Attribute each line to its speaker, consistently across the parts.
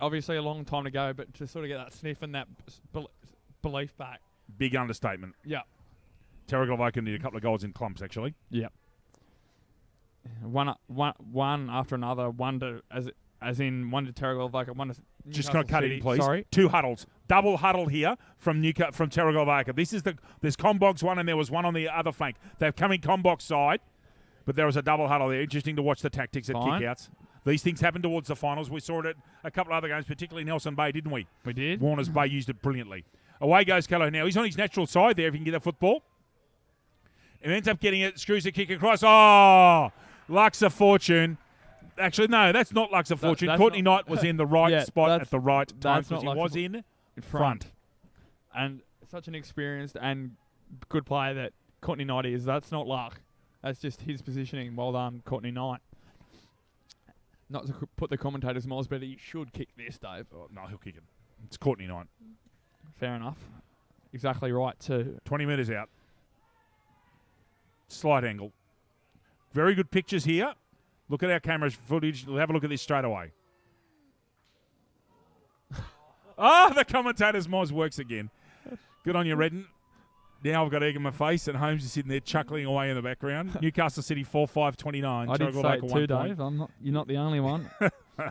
Speaker 1: Obviously a long time to go, but to sort of get that sniff and that belief back.
Speaker 2: Big understatement.
Speaker 1: Yeah.
Speaker 2: Terrigal Avoca need a couple of goals in clumps, actually.
Speaker 1: Yeah. One after another. One to Terrigal Avoca. One to
Speaker 2: Just going to cut
Speaker 1: City.
Speaker 2: in, please.
Speaker 1: Sorry.
Speaker 2: 2 huddles. Double huddle here from Terrigal Avoca. There's Combog's one and there was one on the other flank. They've come in Combog's side, but there was a double huddle there. Interesting to watch the tactics at kickouts. These things happen towards the finals. We saw it at a couple of other games, particularly Nelson Bay, didn't we?
Speaker 1: We did.
Speaker 2: Warners Bay used it brilliantly. Away goes Callow now. He's on his natural side there if he can get that football. He ends up getting it, screws the kick across. Oh, Lux of Fortune. Actually, no, that's not Lux of Fortune. Courtney Knight was in the right spot at the right time because he was in front.
Speaker 1: And such an experienced and good player that Courtney Knight is. That's not luck. That's just his positioning. Well done, Courtney Knight. Not to put the commentators' mouths, but he should kick this, Dave.
Speaker 2: Oh, no, he'll kick it. It's Courtney Knight.
Speaker 1: Fair enough. Exactly right, too.
Speaker 2: 20 metres out. Slight angle. Very good pictures here. Look at our camera's footage. We'll have a look at this straight away. The commentator's moz works again. Good on you, Redden. Now I've got egg in my face, and Holmes is sitting there chuckling away in the background. Newcastle City 4-5-29.
Speaker 1: I did say it too, Dave. You're not the only one.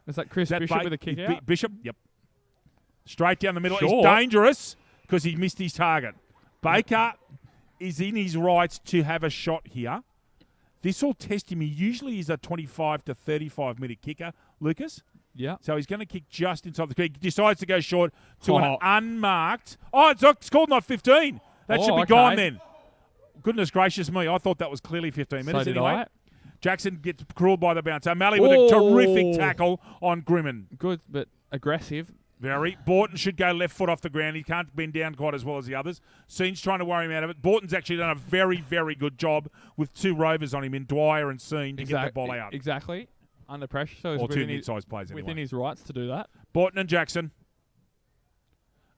Speaker 1: Is that Chris Bishop with a kick out?
Speaker 2: Bishop, yep. Straight down the middle.
Speaker 1: Sure.
Speaker 2: He's dangerous because he missed his target. Baker is in his rights to have a shot here. This will test him. He usually is a 25 to 35-metre kicker, Lucas.
Speaker 1: Yeah.
Speaker 2: So he's going to kick just inside the creek. Decides to go short to an unmarked. Oh, it's called not 15. That should be gone then. Goodness gracious me. I thought that was clearly 15 minutes anyway. Jackson gets cruelled by the bounce. O'Malley with a terrific tackle on Grimmin.
Speaker 1: Good, but aggressive.
Speaker 2: Very. Borton should go left foot off the ground. He can't bend down quite as well as the others. Seen's trying to worry him out of it. Borton's actually done a very, very good job with 2 rovers on him in Dwyer and Seen to get that ball out.
Speaker 1: Exactly. Under pressure. So
Speaker 2: or 2 mid-sized players anyway.
Speaker 1: Within his rights to do that.
Speaker 2: Borton and Jackson.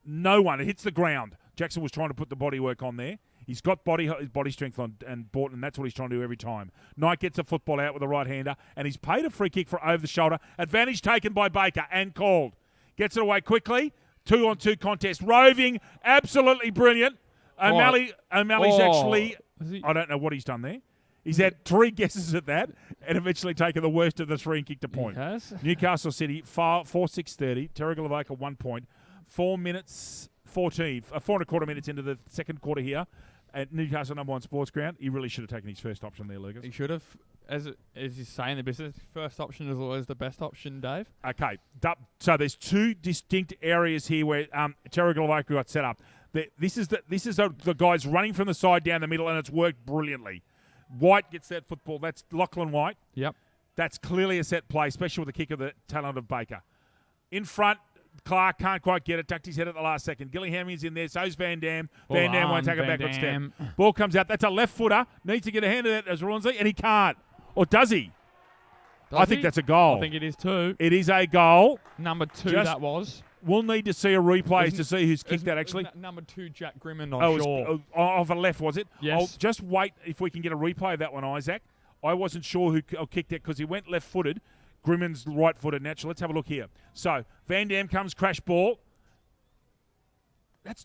Speaker 2: No one. It hits the ground. Jackson was trying to put the body work on there. He's got body strength on and Borton, and that's what he's trying to do every time. Knight gets a football out with a right-hander, and he's paid a free kick for over the shoulder. Advantage taken by Baker and called. Gets it away quickly. 2-on-2 contest. Roving. Absolutely brilliant. O'Malley's actually... I don't know what he's done there. He's had 3 guesses at that and eventually taken the worst of the 3 and kicked a point. Newcastle City, 4-6-30. Terrigal Avoca, 1 point. 4 minutes... 4 and a quarter minutes into the second quarter here at Newcastle number 1 sports ground. He really should have taken his first option there, Lucas.
Speaker 1: He should have. As you say in the business, first option is always the best option, Dave.
Speaker 2: Okay. So there's 2 distinct areas here where Terrigal Avoca got set up. This is the guys running from the side down the middle, and it's worked brilliantly. White gets that football. That's Lachlan White.
Speaker 1: Yep.
Speaker 2: That's clearly a set play, especially with the kick of the talent of Baker. In front, Clark can't quite get it. Ducked his head at the last second. Gillingham is in there. So's Van Dam. Van Dam won't take a backward step. Ball comes out. That's a left footer. Needs to get a hand of that as Ronsley, and he can't. Or does he? I think that's a goal.
Speaker 1: I think it is too.
Speaker 2: It is a goal.
Speaker 1: Number 2, that was.
Speaker 2: We'll need to see a replay to see who's kicked that, actually.
Speaker 1: Number 2, Jack Grimmin, I'm sure.
Speaker 2: Of a left, was it?
Speaker 1: Yes.
Speaker 2: I'll just wait if we can get a replay of that one, Isaac. I wasn't sure who kicked it because he went left-footed. Grimmin's right-footed natural. Let's have a look here. So, Van Dam comes, crash ball. That's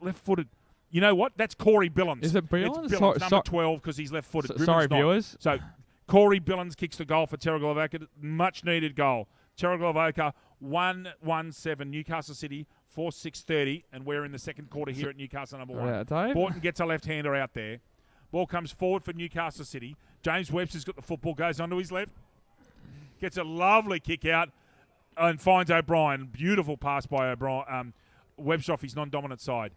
Speaker 2: left-footed. You know what? That's Corey Billings.
Speaker 1: Is it Billings?
Speaker 2: It's Billings, number 12, because he's left-footed.
Speaker 1: Sorry, viewers.
Speaker 2: So, Corey Billings kicks the goal for Terrigal Avoca. Much-needed goal. Terrigal Avoca, 1-1-7. Newcastle City, 4-6-30. And we're in the second quarter here at Newcastle number 1.
Speaker 1: Dave.
Speaker 2: Borton gets a left-hander out there. Ball comes forward for Newcastle City. James Webster's got the football, goes onto his left. Gets a lovely kick out and finds O'Brien. Beautiful pass by O'Brien. Webster off his non-dominant side.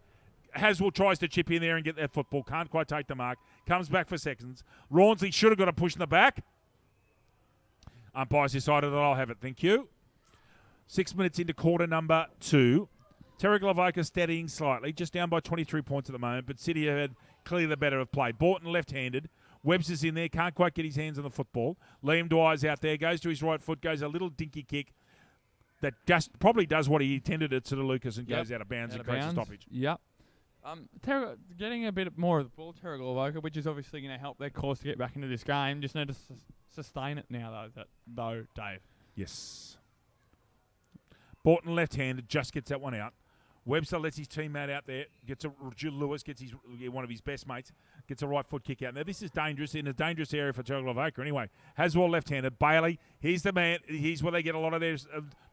Speaker 2: Haswell tries to chip in there and get that football. Can't quite take the mark. Comes back for seconds. Rawnsley should have got a push in the back. Umpires decided that I'll have it. Thank you. 6 minutes into quarter number 2. Terrigal Avoca steadying slightly. Just down by 23 points at the moment. But City had clearly the better of play. Borton left-handed. Webster's in there, can't quite get his hands on the football. Liam Dwyer's out there, goes to his right foot, goes a little dinky kick that just probably does what he intended it to the Lucas and goes out of bounds and creates a stoppage.
Speaker 1: Yep. Getting a bit more of the ball, Terrigal Avoca, which is obviously going to help their cause to get back into this game. Just need to sustain it now, though, Dave.
Speaker 2: Yes. Borton left-handed, just gets that one out. Webster lets his teammate out there. Lewis gets one of his best mates. Gets a right foot kick out. Now, this is dangerous, in a dangerous area for Terrigal Avoca anyway. Haswell left-handed. Bailey, he's the man. He's where they get a lot of their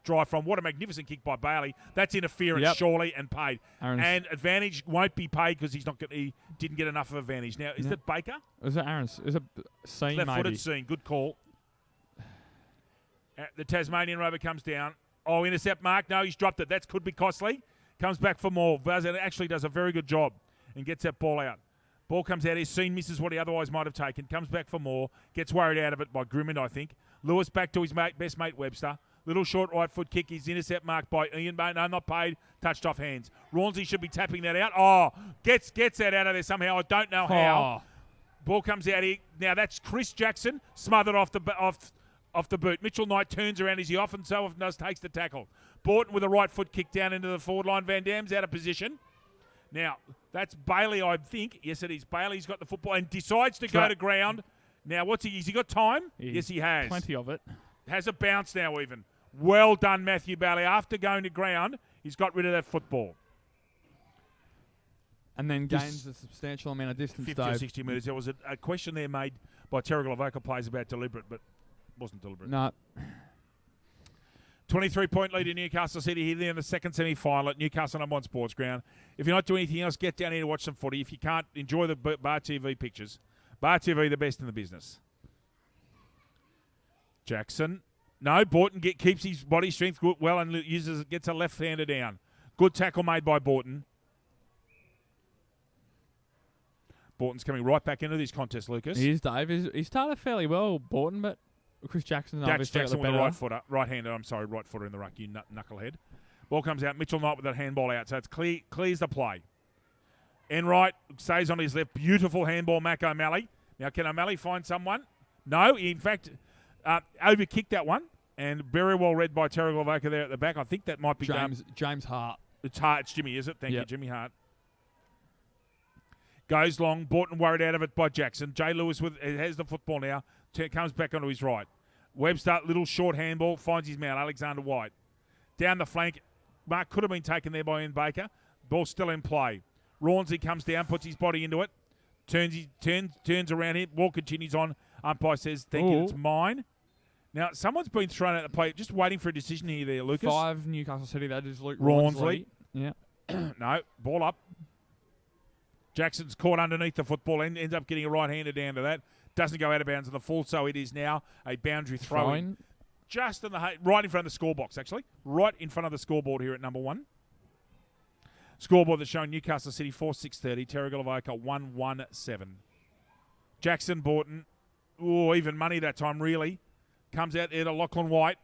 Speaker 2: drive from. What a magnificent kick by Bailey. That's interference, surely, and paid. And advantage won't be paid because he didn't get enough of advantage. Now, is that Baker?
Speaker 1: Is it Aaron's? Is it Scene,
Speaker 2: left-footed Scene. Good call. The Tasmanian Rover comes down. Oh, intercept mark. No, he's dropped it. That could be costly. Comes back for more. Vazan actually does a very good job and gets that ball out. Ball comes out. He's seen, misses what he otherwise might have taken. Comes back for more. Gets worried out of it by Grimmond, I think. Lewis back to his best mate, Webster. Little short right foot kick. His intercept marked by Ian. No, not paid. Touched off hands. Rawnsy should be tapping that out. Oh, gets that out of there somehow. I don't know how. Ball comes out here. Now that's Chris Jackson smothered off the boot. Mitchell Knight turns around as he often does, takes the tackle. Borton with a right foot kick down into the forward line. Van Dam's out of position. Now, that's Bailey, I think. Yes, it is. Bailey's got the football and decides to go to ground. Now, has he got time? Yes, he has.
Speaker 1: Plenty of it.
Speaker 2: Has a bounce now even. Well done, Matthew Bailey. After going to ground, he's got rid of that football.
Speaker 1: And then gains a substantial amount of distance,
Speaker 2: 50 or 60 metres. There was a question there made by Terrigal Avoca players about deliberate, but wasn't deliberate.
Speaker 1: No.
Speaker 2: 23-point lead in Newcastle City here in the second semi-final at Newcastle #1 Sports Ground. If you're not doing anything else, get down here to watch some footy. If you can't, enjoy the Bar TV pictures. Bar TV, the best in the business. Jackson. No, Borton keeps his body strength well and gets a left-hander down. Good tackle made by Borton. Borton's coming right back into this contest, Lucas.
Speaker 1: He is, Dave. He started fairly well, Borton, but Chris Jackson obviously
Speaker 2: Jackson with the right footer in the ruck, you knucklehead. Ball comes out. Mitchell Knight with that handball out, so it's clears the play. Enright stays on his left. Beautiful handball, Mac O'Malley. Now, can O'Malley find someone? No, he in fact overkicked that one, and very well read by Terrigal Avoca there at the back. I think that might be
Speaker 1: James Hart.
Speaker 2: It's Hart. It's Jimmy, is it? Thank you, Jimmy Hart. Goes long. Borton worried out of it by Jackson. Jay Lewis has the football now. Comes back onto his right. Webster, little short handball, finds his man, Alexander White. Down the flank. Mark could have been taken there by Ian Baker. Ball still in play. Rawnsy comes down, puts his body into it. Turns around here. Ball continues on. Umpire says, thank you, it's mine. Now, someone's been thrown out the play. Just waiting for a decision here there, Lucas.
Speaker 1: 5 Newcastle City. That is Luke
Speaker 2: Rawnsy.
Speaker 1: Yeah.
Speaker 2: No, ball up. Jackson's caught underneath the football and ends up getting a right-hander down to that. Doesn't go out of bounds on the full, so it is now a boundary throw-in. Just right in front of the score box, actually. Right in front of the scoreboard here at #1. Scoreboard that's showing Newcastle City 4-6-30, Terrigal Avoca 1-1-7. Jackson, Borton, even money that time, really. Comes out there to Lachlan White.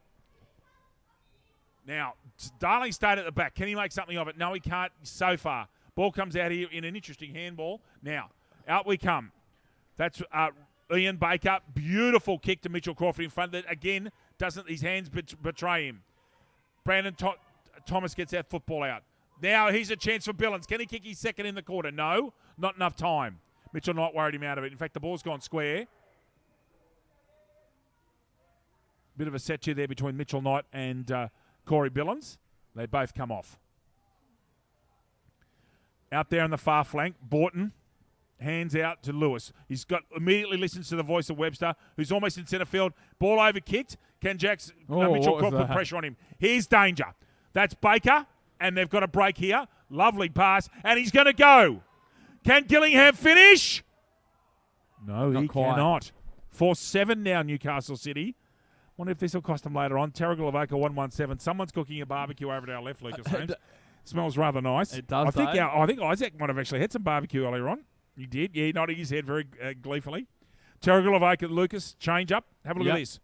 Speaker 2: Now, Darling stayed at the back. Can he make something of it? No, he can't so far. Ball comes out here in an interesting handball. Now, out we come. That's Ian Baker. Beautiful kick to Mitchell Crawford in front. That, again, doesn't his hands betray him. Brandon Thomas gets that football out. Now, here's a chance for Billings. Can he kick his second in the quarter? No, not enough time. Mitchell Knight worried him out of it. In fact, the ball's gone square. Bit of a set there between Mitchell Knight and Corey Billings. They both come off. Out there on the far flank, Borton hands out to Lewis. He's immediately listens to the voice of Webster, who's almost in centre field. Ball over kicked. Can Mitchell put pressure on him? Here's danger. That's Baker, and they've got a break here. Lovely pass, and he's going to go. Can Gillingham finish? No, he cannot. 4-7 now, Newcastle City. Wonder if this will cost them later on. Terrigal Avoca 1-1-7. Someone's cooking a barbecue over at our left, Lucas Holmes. Smells rather nice.
Speaker 1: It does.
Speaker 2: I think Isaac might have actually had some barbecue earlier on. He did. Yeah, nodding his head very gleefully. Terrigal Avoca, Lucas, change up. Have a look at this.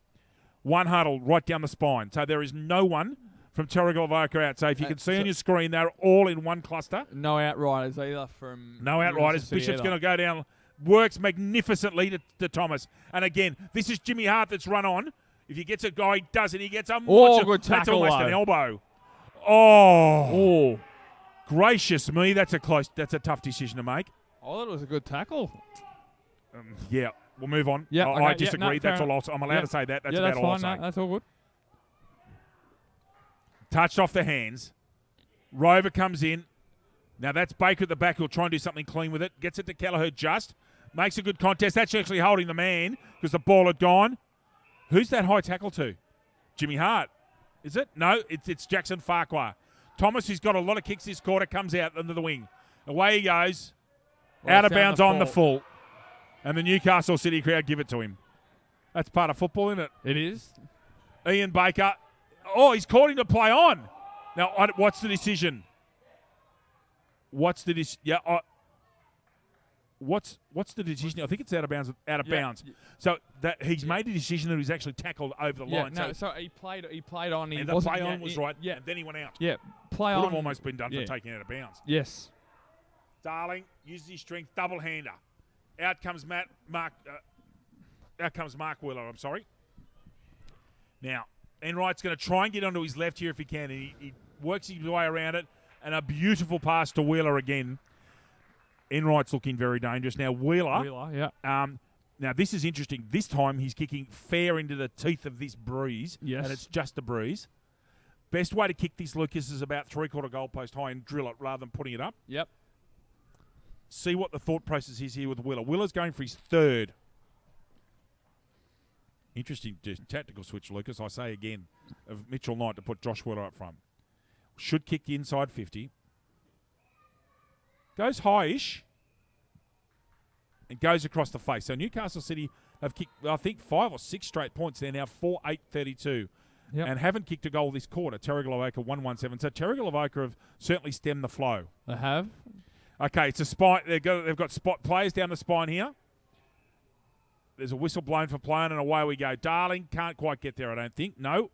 Speaker 2: One huddle right down the spine. So there is no one from Terrigal Avoca out. So if you can see on your screen, they're all in one cluster.
Speaker 1: No outriders either from...
Speaker 2: No outriders. Bishop's going to go down. Works magnificently to Thomas. And again, this is Jimmy Hart that's run on. If he gets a guy, he doesn't. He gets a...
Speaker 1: good tackle.
Speaker 2: That's almost an elbow. Oh, gracious me! That's a tough decision to make.
Speaker 1: I thought it was a good tackle.
Speaker 2: Yeah, we'll move on.
Speaker 1: Yeah,
Speaker 2: I disagree. That's all. I'm allowed to say that. That's
Speaker 1: that's
Speaker 2: about all
Speaker 1: fine.
Speaker 2: I'll say.
Speaker 1: That's all good.
Speaker 2: Touched off the hands. Rover comes in. Now that's Baker at the back. He'll try and do something clean with it. Gets it to Kelleher just. Makes a good contest. That's actually holding the man because the ball had gone. Who's that high tackle to? Jimmy Hart. Is it? No, it's Jackson Farquhar. Thomas, who's got a lot of kicks this quarter, comes out under the wing. Away he goes.
Speaker 1: Well,
Speaker 2: out of bounds on the full. And the Newcastle City crowd give it to him. That's part of football, isn't it?
Speaker 1: It is.
Speaker 2: Ian Baker. Oh, he's caught him to play on. Now, what's the decision? What's the decision? Yeah, what's the decision? I think it's out of bounds. Bounds. So that he's made a decision that he's actually tackled over the line.
Speaker 1: No, so he played on.
Speaker 2: And the play on was right.
Speaker 1: Yeah.
Speaker 2: And then he went out.
Speaker 1: Yeah. Play
Speaker 2: Would
Speaker 1: on.
Speaker 2: have almost been done for taking out of bounds.
Speaker 1: Yes.
Speaker 2: Darling uses his strength, double hander. Out comes Mark Wheeler. I'm sorry. Now, Enright's going to try and get onto his left here if he can. And he works his way around it. And a beautiful pass to Wheeler again. Enright's looking very dangerous. Now, Wheeler,
Speaker 1: yeah.
Speaker 2: Now, this is interesting. This time, he's kicking fair into the teeth of this breeze.
Speaker 1: Yes.
Speaker 2: And it's just a breeze. Best way to kick this, Lucas, is about three-quarter goalpost high and drill it rather than putting it up.
Speaker 1: Yep.
Speaker 2: See what the thought process is here with Wheeler. Wheeler's going for his third. Interesting tactical switch, Lucas. I say again, of Mitchell Knight to put Josh Wheeler up front. Should kick inside 50. Goes high-ish. And goes across the face. So Newcastle City have kicked, I think, 5 or 6 straight points. They're now 4-8-32.
Speaker 1: Yep.
Speaker 2: And haven't kicked a goal this quarter. Terrigal Avoca 117. So Terrigal Avoca have certainly stemmed the flow.
Speaker 1: They have.
Speaker 2: Okay, it's a spine. They've got spot players down the spine here. There's a whistle blown for playing, and away we go. Darling can't quite get there, I don't think. No.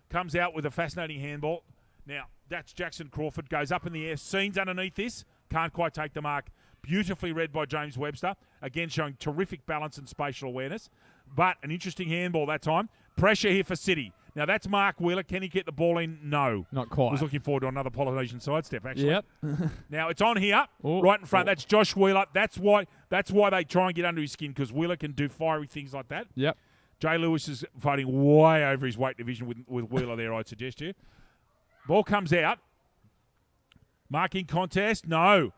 Speaker 2: Comes out with a fascinating handball. Now, that's Jackson Crawford. Goes up in the air. Scenes underneath this. Can't quite take the mark. Beautifully read by James Webster. Again, showing terrific balance and spatial awareness. But an interesting handball that time. Pressure here for City. Now, that's Mark Wheeler. Can he get the ball in? No.
Speaker 1: Not quite.
Speaker 2: I was looking forward to another Polynesian sidestep, actually.
Speaker 1: Yep.
Speaker 2: Now, it's on here, right in front. That's Josh Wheeler. That's why they try and get under his skin, because Wheeler can do fiery things like that.
Speaker 1: Yep.
Speaker 2: Jay Lewis is fighting way over his weight division with Wheeler there, I'd suggest to you. Ball comes out. Marking contest. No.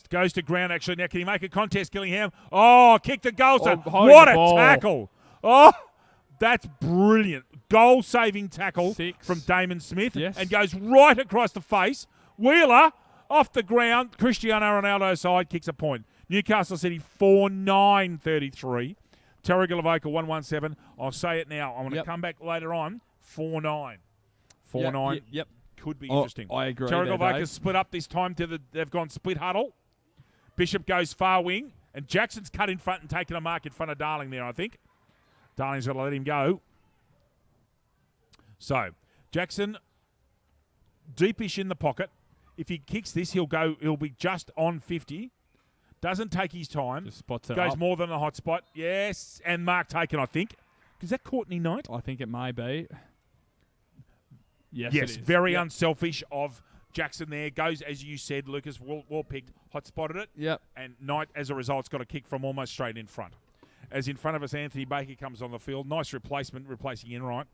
Speaker 2: Goes to ground, actually. Now, can he make a contest, Gillingham? Oh, kick the goal. What a tackle. Oh, that's brilliant. Goal-saving tackle from Damon Smith.
Speaker 1: Yes.
Speaker 2: And goes right across the face. Wheeler, off the ground. Cristiano Ronaldo side, kicks a point. Newcastle City 4-9-33. Terrigal Avoca 117. I'll say it now. I'm going to come back later on. 4-9. 4-9.
Speaker 1: Yep.
Speaker 2: Could be interesting.
Speaker 1: I agree.
Speaker 2: Terrigal Avoca split up this time they've gone split huddle. Bishop goes far wing, and Jackson's cut in front and taken a mark in front of Darling there, I think. Darling's got to let him go. So, Jackson, deepish in the pocket. If he kicks this, he'll be just on 50. Doesn't take his time.
Speaker 1: Just spots it
Speaker 2: Goes
Speaker 1: up.
Speaker 2: more than a hot spot. Yes, and mark taken, I think. Is that Courtney Knight?
Speaker 1: I think it may be. Yes,
Speaker 2: Yes, very unselfish of Jackson there. Goes, as you said, Lucas, well picked, hot spotted it.
Speaker 1: Yep.
Speaker 2: And Knight, as a result, has got a kick from almost straight in front. As in front of us, Anthony Baker comes on the field. Nice replacement, replacing Enright.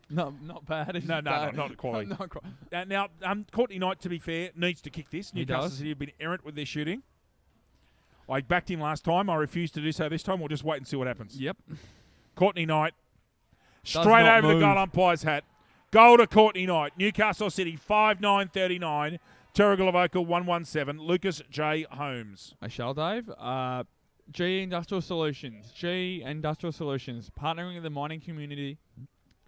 Speaker 1: No, not bad.
Speaker 2: No, not quite.
Speaker 1: Not quite.
Speaker 2: Now, Courtney Knight, to be fair, needs to kick this.
Speaker 1: He
Speaker 2: Newcastle
Speaker 1: does.
Speaker 2: City have been errant with their shooting. I backed him last time. I refused to do so this time. We'll just wait and see what happens.
Speaker 1: Yep.
Speaker 2: Courtney Knight,
Speaker 1: Does
Speaker 2: straight
Speaker 1: not
Speaker 2: over the
Speaker 1: move.
Speaker 2: goal umpire's hat. Goal to Courtney Knight. Newcastle City 5-9-39. Terrigal Avoca 117. Lucas J. Holmes.
Speaker 1: I shall, Dave. G Industrial Solutions. G Industrial Solutions, partnering with the mining community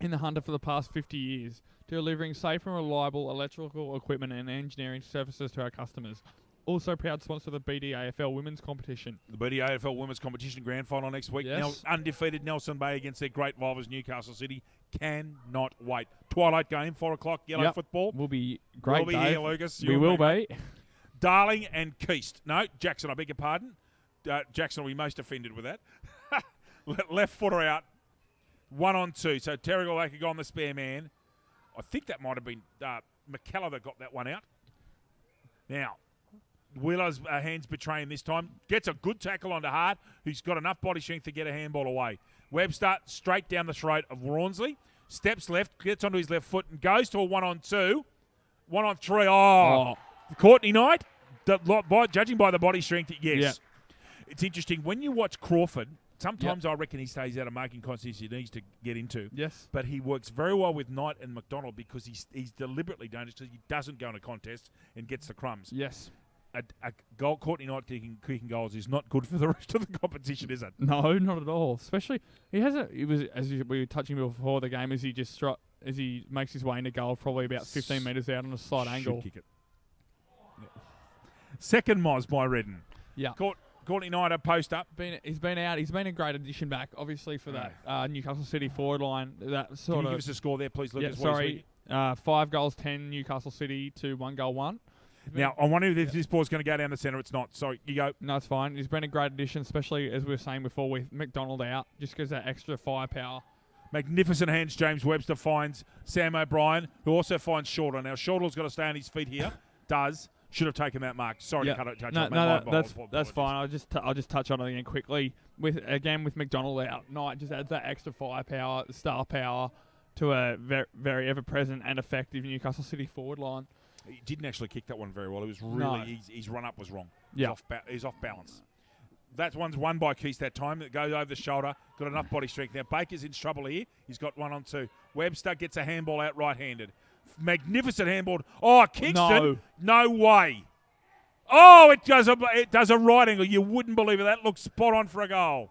Speaker 1: in the Hunter for the past 50 years, delivering safe and reliable electrical equipment and engineering services to our customers. Also proud sponsor of the BDAFL Women's Competition.
Speaker 2: The BDAFL Women's Competition Grand Final next week.
Speaker 1: Yes.
Speaker 2: Undefeated Nelson Bay against their great rivals Newcastle City. Cannot wait. Twilight game, 4 o'clock, yellow football.
Speaker 1: Will be great,
Speaker 2: We'll be
Speaker 1: Dave.
Speaker 2: here, Lucas.
Speaker 1: We will be.
Speaker 2: Darling and Keast. No, Jackson, I beg your pardon. Jackson will be most offended with that. Left footer out. 1-on-2. So Terrigal Avoca got on the spare man. I think that might have been McKellar that got that one out. Now, Wheeler's hands betraying this time. Gets a good tackle onto Hart, who's got enough body strength to get a handball away. Webster straight down the throat of Rawnsley. steps left, gets onto his left foot and goes to a 1-on-2. 1-on-3. Oh. Courtney Knight, judging by the body strength, yes.
Speaker 1: Yeah.
Speaker 2: It's interesting. When you watch Crawford, sometimes I reckon he stays out of marking contests he needs to get into.
Speaker 1: Yes.
Speaker 2: But he works very well with Knight and McDonald because he's deliberately dangerous because he doesn't go in a contest and gets the crumbs.
Speaker 1: Yes.
Speaker 2: A goal, Courtney Knight kicking goals is not good for the rest of the competition, is it?
Speaker 1: No, not at all. Especially, he was, we were touching before the game, as he makes his way into goal, probably about 15 metres out on a slight angle.
Speaker 2: Should kick it. Yeah. Second Moz by Redden.
Speaker 1: Yeah.
Speaker 2: Courtney Knight a post up.
Speaker 1: He's been out. He's been a great addition back, obviously, for that Newcastle City forward line. That sort
Speaker 2: Can you
Speaker 1: of.
Speaker 2: give us a score there, please, Lucas?
Speaker 1: Yeah, sorry. 5 goals, 10 Newcastle City to 1 goal, 1.
Speaker 2: Now, I wonder if this ball's going to go down the centre. It's not. Sorry, you go.
Speaker 1: No, it's fine. He's been a great addition, especially, as we were saying before, with McDonald out, just because that extra firepower.
Speaker 2: Magnificent hands. James Webster finds Sam O'Brien, who also finds Shorter. Now, Shorter's got to stay on his feet here. Should have taken that mark. Sorry to cut it.
Speaker 1: That's fine. I'll just touch on it again quickly. With McDonald out, Knight just adds that extra firepower, star power to a very, very ever-present and effective Newcastle City forward line.
Speaker 2: He didn't actually kick that one very well. It was really his run-up was wrong.
Speaker 1: Yeah.
Speaker 2: He's off balance. That one's won by Keith that time. It goes over the shoulder. Got enough body strength. Now, Baker's in trouble here. He's got 1-on-2. Webster gets a handball out right-handed. Magnificent handball. Oh, Kingston. No way. Oh, it does a right angle. You wouldn't believe it. That looks spot on for a goal.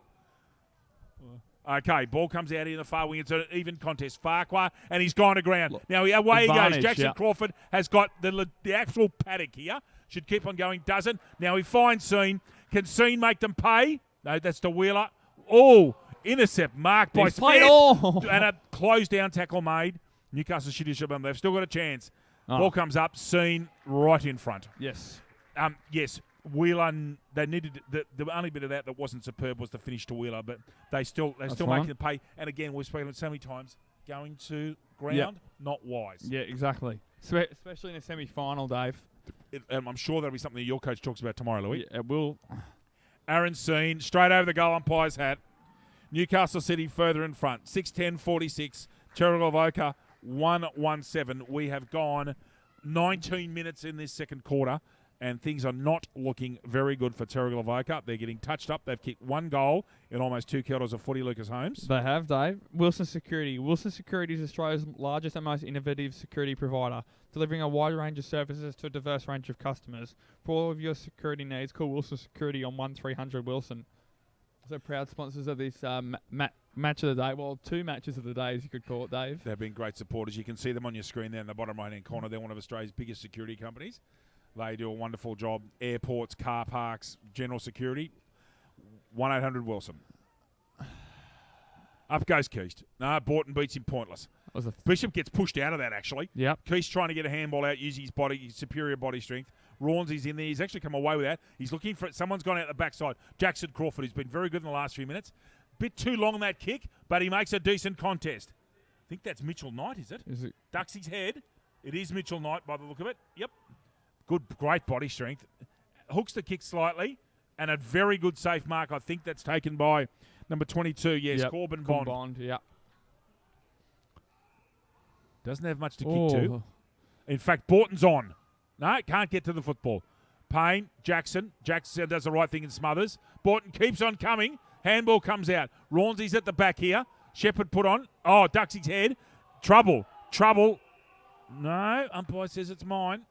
Speaker 2: Okay, ball comes out in the far wing. It's an even contest. Farquhar, and he's gone to ground. Now, away he goes. Jackson Crawford has got the actual paddock here. Should keep on going. Doesn't. Now he finds Sean. Can Sean make them pay? No, that's to Wheeler. Oh, intercept marked by Smith. And a closed down tackle made. Newcastle City should have still got a chance. Ball comes up. Sean right in front.
Speaker 1: Yes.
Speaker 2: Yes. Wheeler, they needed the only bit of that wasn't superb was the finish to Wheeler, but they're still making the pay. And again, we've spoken so many times, going to ground, not wise.
Speaker 1: Yeah, exactly. Especially in a semi-final, Dave.
Speaker 2: I'm sure that'll be something that your coach talks about tomorrow, Louis.
Speaker 1: Yeah, it will.
Speaker 2: Aaron Sean, straight over the goal umpire's hat. Newcastle City further in front. 6:10:46. Terrigal Avoca 1-1-7. We have gone 19 minutes in this second quarter. And things are not looking very good for Terrigal Avoca. They're getting touched up. They've kicked 1 goal in almost 2 kilos of footy, Lucas Holmes.
Speaker 1: They have, Dave. Wilson Security. Wilson Security is Australia's largest and most innovative security provider, delivering a wide range of services to a diverse range of customers. For all of your security needs, call Wilson Security on 1300 Wilson. So proud sponsors of this match of the day. Well, 2 matches of the day, as you could call it, Dave.
Speaker 2: They've been great supporters. You can see them on your screen there in the bottom right-hand corner. They're one of Australia's biggest security companies. They do a wonderful job. Airports, car parks, general security. 1-800 Wilson. Up goes Keast. No, Borton beats him pointless. Bishop gets pushed out of that, actually.
Speaker 1: Yep.
Speaker 2: Keast trying to get a handball out using his superior body strength. Rawns in there. He's actually come away with that. He's looking for it. Someone's gone out the backside. Jackson Crawford, who's been very good in the last few minutes. Bit too long that kick, but he makes a decent contest. I think that's Mitchell Knight, is it? Ducks his head. It is Mitchell Knight by the look of it. Yep. Great body strength. Hooks the kick slightly, and a very good safe mark. I think that's taken by number 22. Yes, Corbin Bond. Doesn't have much to kick to. In fact, Borton's on. No, can't get to the football. Payne, Jackson. Jackson does the right thing and smothers. Borton keeps on coming. Handball comes out. Rawnsy's at the back here. Shepherd put on. Oh, ducks his head. Trouble. No, umpire says it's mine.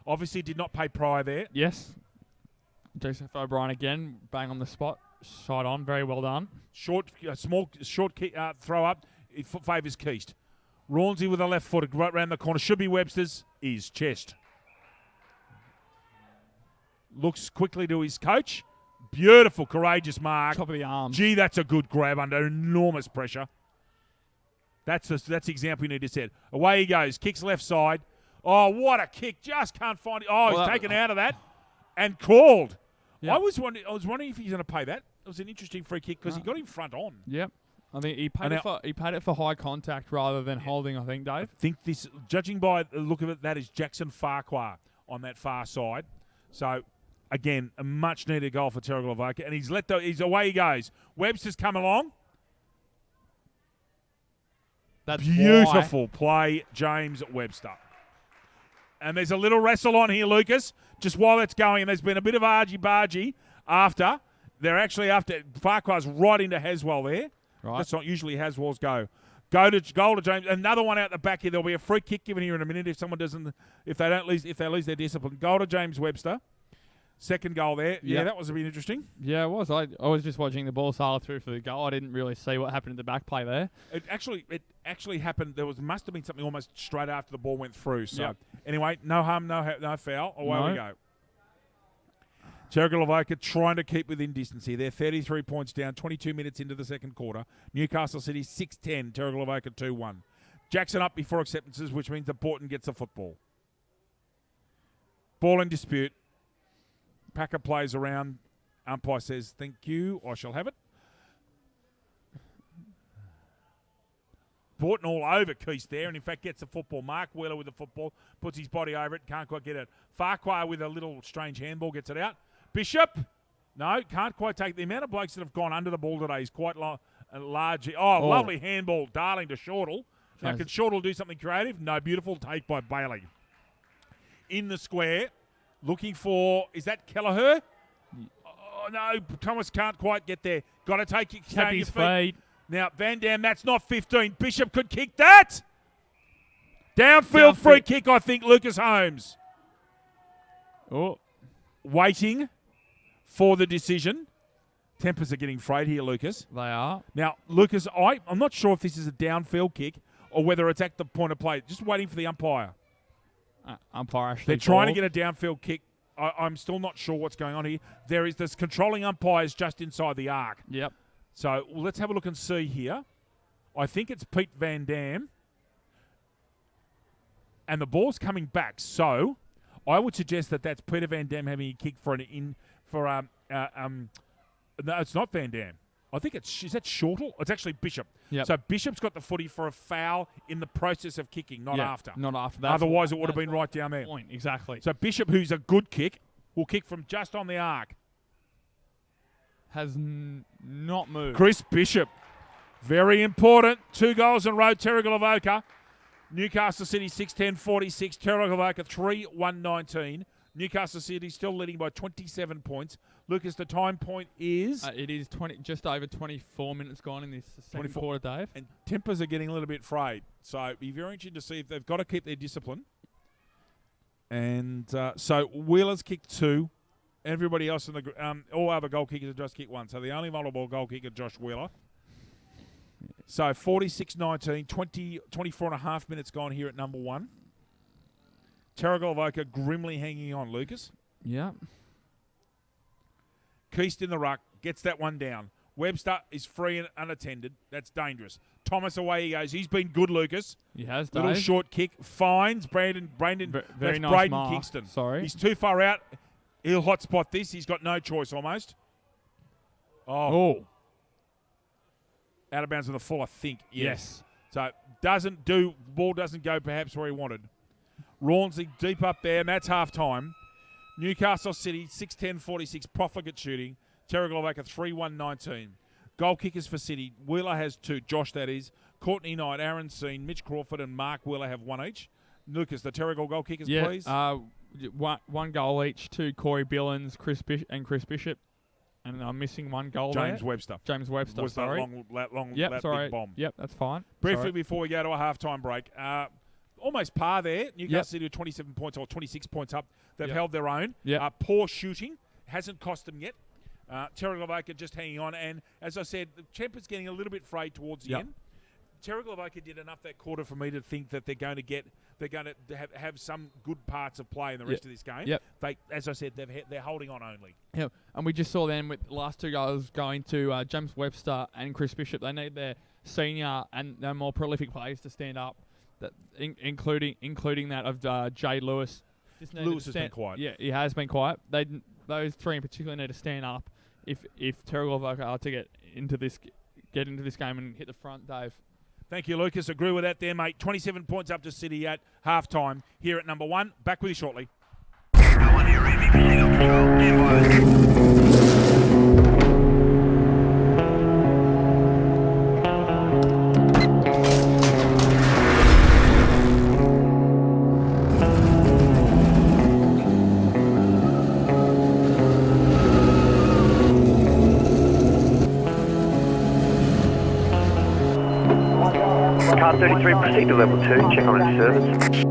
Speaker 2: Obviously did not pay prior there.
Speaker 1: Yes. Joseph O'Brien again, bang on the spot. Side on, very well done.
Speaker 2: Short throw up. It favours Keast. Rawnsy with a left foot right round the corner. Should be Webster's. Is chest. Looks quickly to his coach. Beautiful, courageous mark.
Speaker 1: Top of the arm.
Speaker 2: Gee, that's a good grab under enormous pressure. That's the example you need to set. Away he goes. Kicks left side. Oh, what a kick. Just can't find it. Oh, he's taken out of that and called. Yep. I was wondering if he's going to pay that. It was an interesting free kick because he got him front on.
Speaker 1: Yep. I think he paid it for high contact rather than holding, I think, Dave.
Speaker 2: I think this, judging by the look of it, that is Jackson Farquhar on that far side. So, again, a much-needed goal for Terrigal Avoca. And he's away he goes. Webster's come along.
Speaker 1: That's
Speaker 2: Beautiful play, James Webster. And there's a little wrestle on here, Lucas, just while that's going. And there's been a bit of argy-bargy after. They're actually after. Farquhar's right into Haswell there.
Speaker 1: Right.
Speaker 2: That's not usually Haswell's go. Goal to James. Another one out the back here. There'll be a free kick given here in a minute if someone doesn't, if they lose their discipline. Goal to James Webster. Second goal there. Yeah, that was a bit interesting.
Speaker 1: Yeah, it was. I was just watching the ball sail through for the goal. I didn't really see what happened in the back play there.
Speaker 2: It actually happened. Must have been something almost straight after the ball went through. So anyway, no harm, no foul. Away we go. Terrigal Avoca trying to keep within distance here. They're 33 points down, 22 minutes into the second quarter. Newcastle City 6-10, Terrigal Avoca 2-1. Jackson up before acceptances, which means that Borton gets the football. Ball in dispute. Packer plays around. Umpire says, thank you, I shall have it. Borton all over Keith there, and in fact gets the football. Mark Wheeler with the football, puts his body over it, can't quite get it. Farquhar with a little strange handball gets it out. Bishop, no, can't quite take the amount of blokes that have gone under the ball today is quite large. Oh, lovely handball, darling to Shortle. Now, can Shortle do something creative? No, beautiful take by Bailey. In the square, looking for, is that Kelleher? Oh, no, Thomas can't quite get there. Got to take it.
Speaker 1: Tap his feet.
Speaker 2: Now, Van Dam, that's not 15. Bishop could kick that. Downfield free kick, I think, Lucas Holmes.
Speaker 1: Oh.
Speaker 2: Waiting for the decision. Tempers are getting frayed here, Lucas.
Speaker 1: They are.
Speaker 2: Now, Lucas, I'm not sure if this is a downfield kick or whether it's at the point of play. Just waiting for the umpire.
Speaker 1: Umpire actually
Speaker 2: They're trying to get a downfield kick. I'm still not sure what's going on here. This controlling umpires just inside the arc.
Speaker 1: Yep.
Speaker 2: So let's have a look and see here. I think it's Pete Van Dam. And the ball's coming back. So I would suggest that that's Peter Van Dam having a kick for no, it's not Van Dam. I think is that Shortle? It's actually Bishop.
Speaker 1: Yep.
Speaker 2: So Bishop's got the footy for a foul in the process of kicking, not after.
Speaker 1: Not after that.
Speaker 2: Otherwise, it would have been right down there.
Speaker 1: Point. Exactly.
Speaker 2: So Bishop, who's a good kick, will kick from just on the arc.
Speaker 1: Has not moved.
Speaker 2: Chris Bishop. Very important. 2 goals in a row. Terrigal Avoca. Newcastle City 6-10-46. Terrigal Avoca 3-1-19. Newcastle City still leading by 27 points. Lucas, the time point is?
Speaker 1: It is just over 24 minutes gone in this second quarter, Dave.
Speaker 2: And tempers are getting a little bit frayed. So it'll be very interesting to see if they've got to keep their discipline. And so Wheeler's kicked 2. Everybody else in the all other goal kickers have just kicked 1. So the only vulnerable goal kicker, Josh Wheeler. So 46-19, 24 and a half minutes gone here at number 1. Terrigal Avoca grimly hanging on, Lucas.
Speaker 1: Yeah.
Speaker 2: Keast in the ruck, gets that one down. Webster is free and unattended. That's dangerous. Thomas away he goes. He's been good, Lucas.
Speaker 1: He has, Dave.
Speaker 2: Little short kick. Finds Brandon.
Speaker 1: Very
Speaker 2: That's
Speaker 1: nice
Speaker 2: Braden
Speaker 1: mark.
Speaker 2: Kingston.
Speaker 1: Sorry.
Speaker 2: He's too far out. He'll hotspot this. He's got no choice almost.
Speaker 1: Oh.
Speaker 2: Out of bounds on the full, I think.
Speaker 1: Yes.
Speaker 2: So ball doesn't go perhaps where he wanted. Rawnsley deep up there, and that's half time. Newcastle City 6-10-46, profligate shooting. Terrigal Avoca 3-1-19. Goal kickers for City. Wheeler has 2. Josh, that is. Courtney Knight, Aaron Seen, Mitch Crawford, and Mark Wheeler have 1 each. Lucas, the Terrigal goal kickers, please.
Speaker 1: One goal each to Corey Billins, Chris Bishop. And I'm missing 1 goal
Speaker 2: James
Speaker 1: there.
Speaker 2: Webster.
Speaker 1: James Webster,
Speaker 2: was
Speaker 1: sorry.
Speaker 2: That long
Speaker 1: sorry.
Speaker 2: big bomb.
Speaker 1: Yep, that's fine.
Speaker 2: Briefly before we go to a halftime break, almost par there. Newcastle City with 27 points or 26 points up. They've held their own.
Speaker 1: Yep.
Speaker 2: Poor shooting. Hasn't cost them yet. Terrigal Avoca just hanging on. And as I said, the temper's getting a little bit frayed towards the end. Terrigal Avoca did enough that quarter for me to think that they're going to have some good parts of play in the rest of this game.
Speaker 1: Yep.
Speaker 2: As I said, they're holding on only.
Speaker 1: Yeah, and we just saw then with the last 2 goals going to James Webster and Chris Bishop. They need their senior and their more prolific players to stand up, including that of Jay Lewis.
Speaker 2: Lewis has been quiet.
Speaker 1: Yeah, he has been quiet. Those 3 in particular need to stand up if Terrigal Avoca are to get into this game and hit the front, Dave.
Speaker 2: Thank you, Lucas. Agree with that there, mate. 27 points up to City at halftime here at number 1. Back with you shortly.
Speaker 3: Car 33, proceed to level 2, check on its service.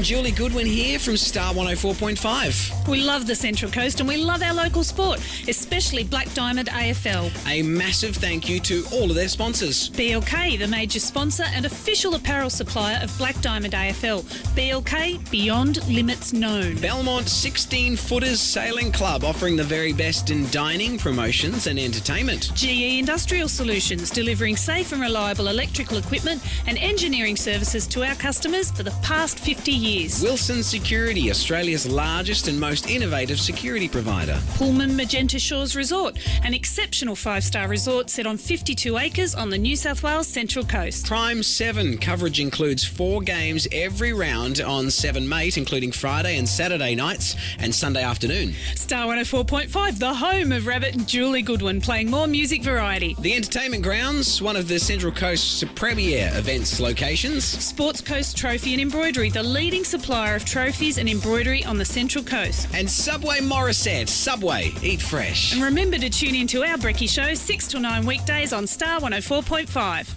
Speaker 4: Julie Goodwin here from Star 104.5.
Speaker 5: We love the Central Coast and we love our local sport, especially Black Diamond AFL.
Speaker 4: A massive thank you to all of their sponsors.
Speaker 5: BLK, the major sponsor and official apparel supplier of Black Diamond AFL. BLK, beyond limits known.
Speaker 4: Belmont 16-Footers Sailing Club, offering the very best in dining, promotions and entertainment.
Speaker 5: GE Industrial Solutions, delivering safe and reliable electrical equipment and engineering services to our customers for the past 50 years.
Speaker 4: Wilson Security, Australia's largest and most innovative security provider.
Speaker 5: Pullman Magenta Shores Resort, an exceptional 5-star resort set on 52 acres on the New South Wales Central Coast.
Speaker 4: Prime 7 coverage includes 4 games every round on 7 Mate, including Friday and Saturday nights and Sunday afternoon.
Speaker 5: Star 104.5, the home of Rabbit and Julie Goodwin, playing more music variety.
Speaker 4: The Entertainment Grounds, one of the Central Coast's premier events locations.
Speaker 5: Sports Coast Trophy and Embroidery, the leading supplier of trophies and embroidery on the Central Coast.
Speaker 4: And Subway Morisset. Subway, eat fresh.
Speaker 5: And remember to tune in to our Brekkie Show 6 till 9 weekdays on Star 104.5.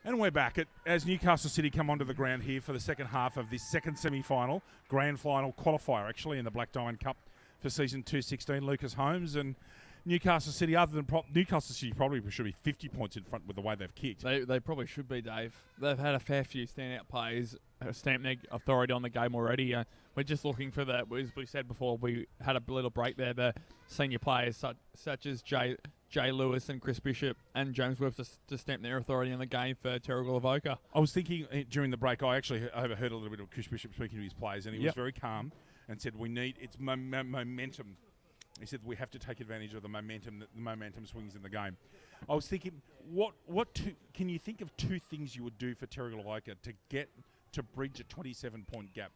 Speaker 2: And we're back as Newcastle City come onto the ground here for the second half of this second semi-final, grand final qualifier actually in the Black Diamond Cup for season 216. Lucas Holmes and Newcastle City, other than Newcastle City, probably should be 50 points in front with the way they've kicked.
Speaker 1: They probably should be, Dave. They've had a fair few standout players stamp their authority on the game already. We're just looking for the, as we said before, we had a little break there, the senior players such as Jay Lewis and Chris Bishop and James Webster to stamp their authority on the game for Terrigal Avoca.
Speaker 2: I was thinking during the break, I actually overheard a little bit of Chris Bishop speaking to his players, and he was very calm and said, "We need it's momentum." He said, "We have to take advantage of the momentum swings in the game." I was thinking, can you think of two things you would do for Terrigal Avoca to bridge a 27-point gap?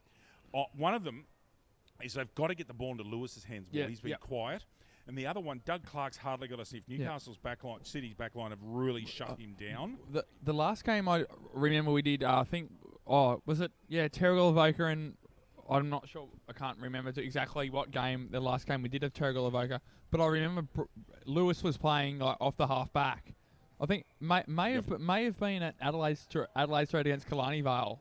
Speaker 2: One of them is they've got to get the ball into Lewis's hands while he's been quiet. And the other one, Doug Clark's hardly got a sniff. Newcastle's backline, City's backline have really shut him down.
Speaker 1: The last game I remember we did, I think, was it? Yeah, Terrigal Avoca, and I'm not sure, I can't remember exactly what game, the last game we did of Terrigal Avoca, but I remember Lewis was playing off the half back. I think may have been at Adelaide Street against Killarney Vale.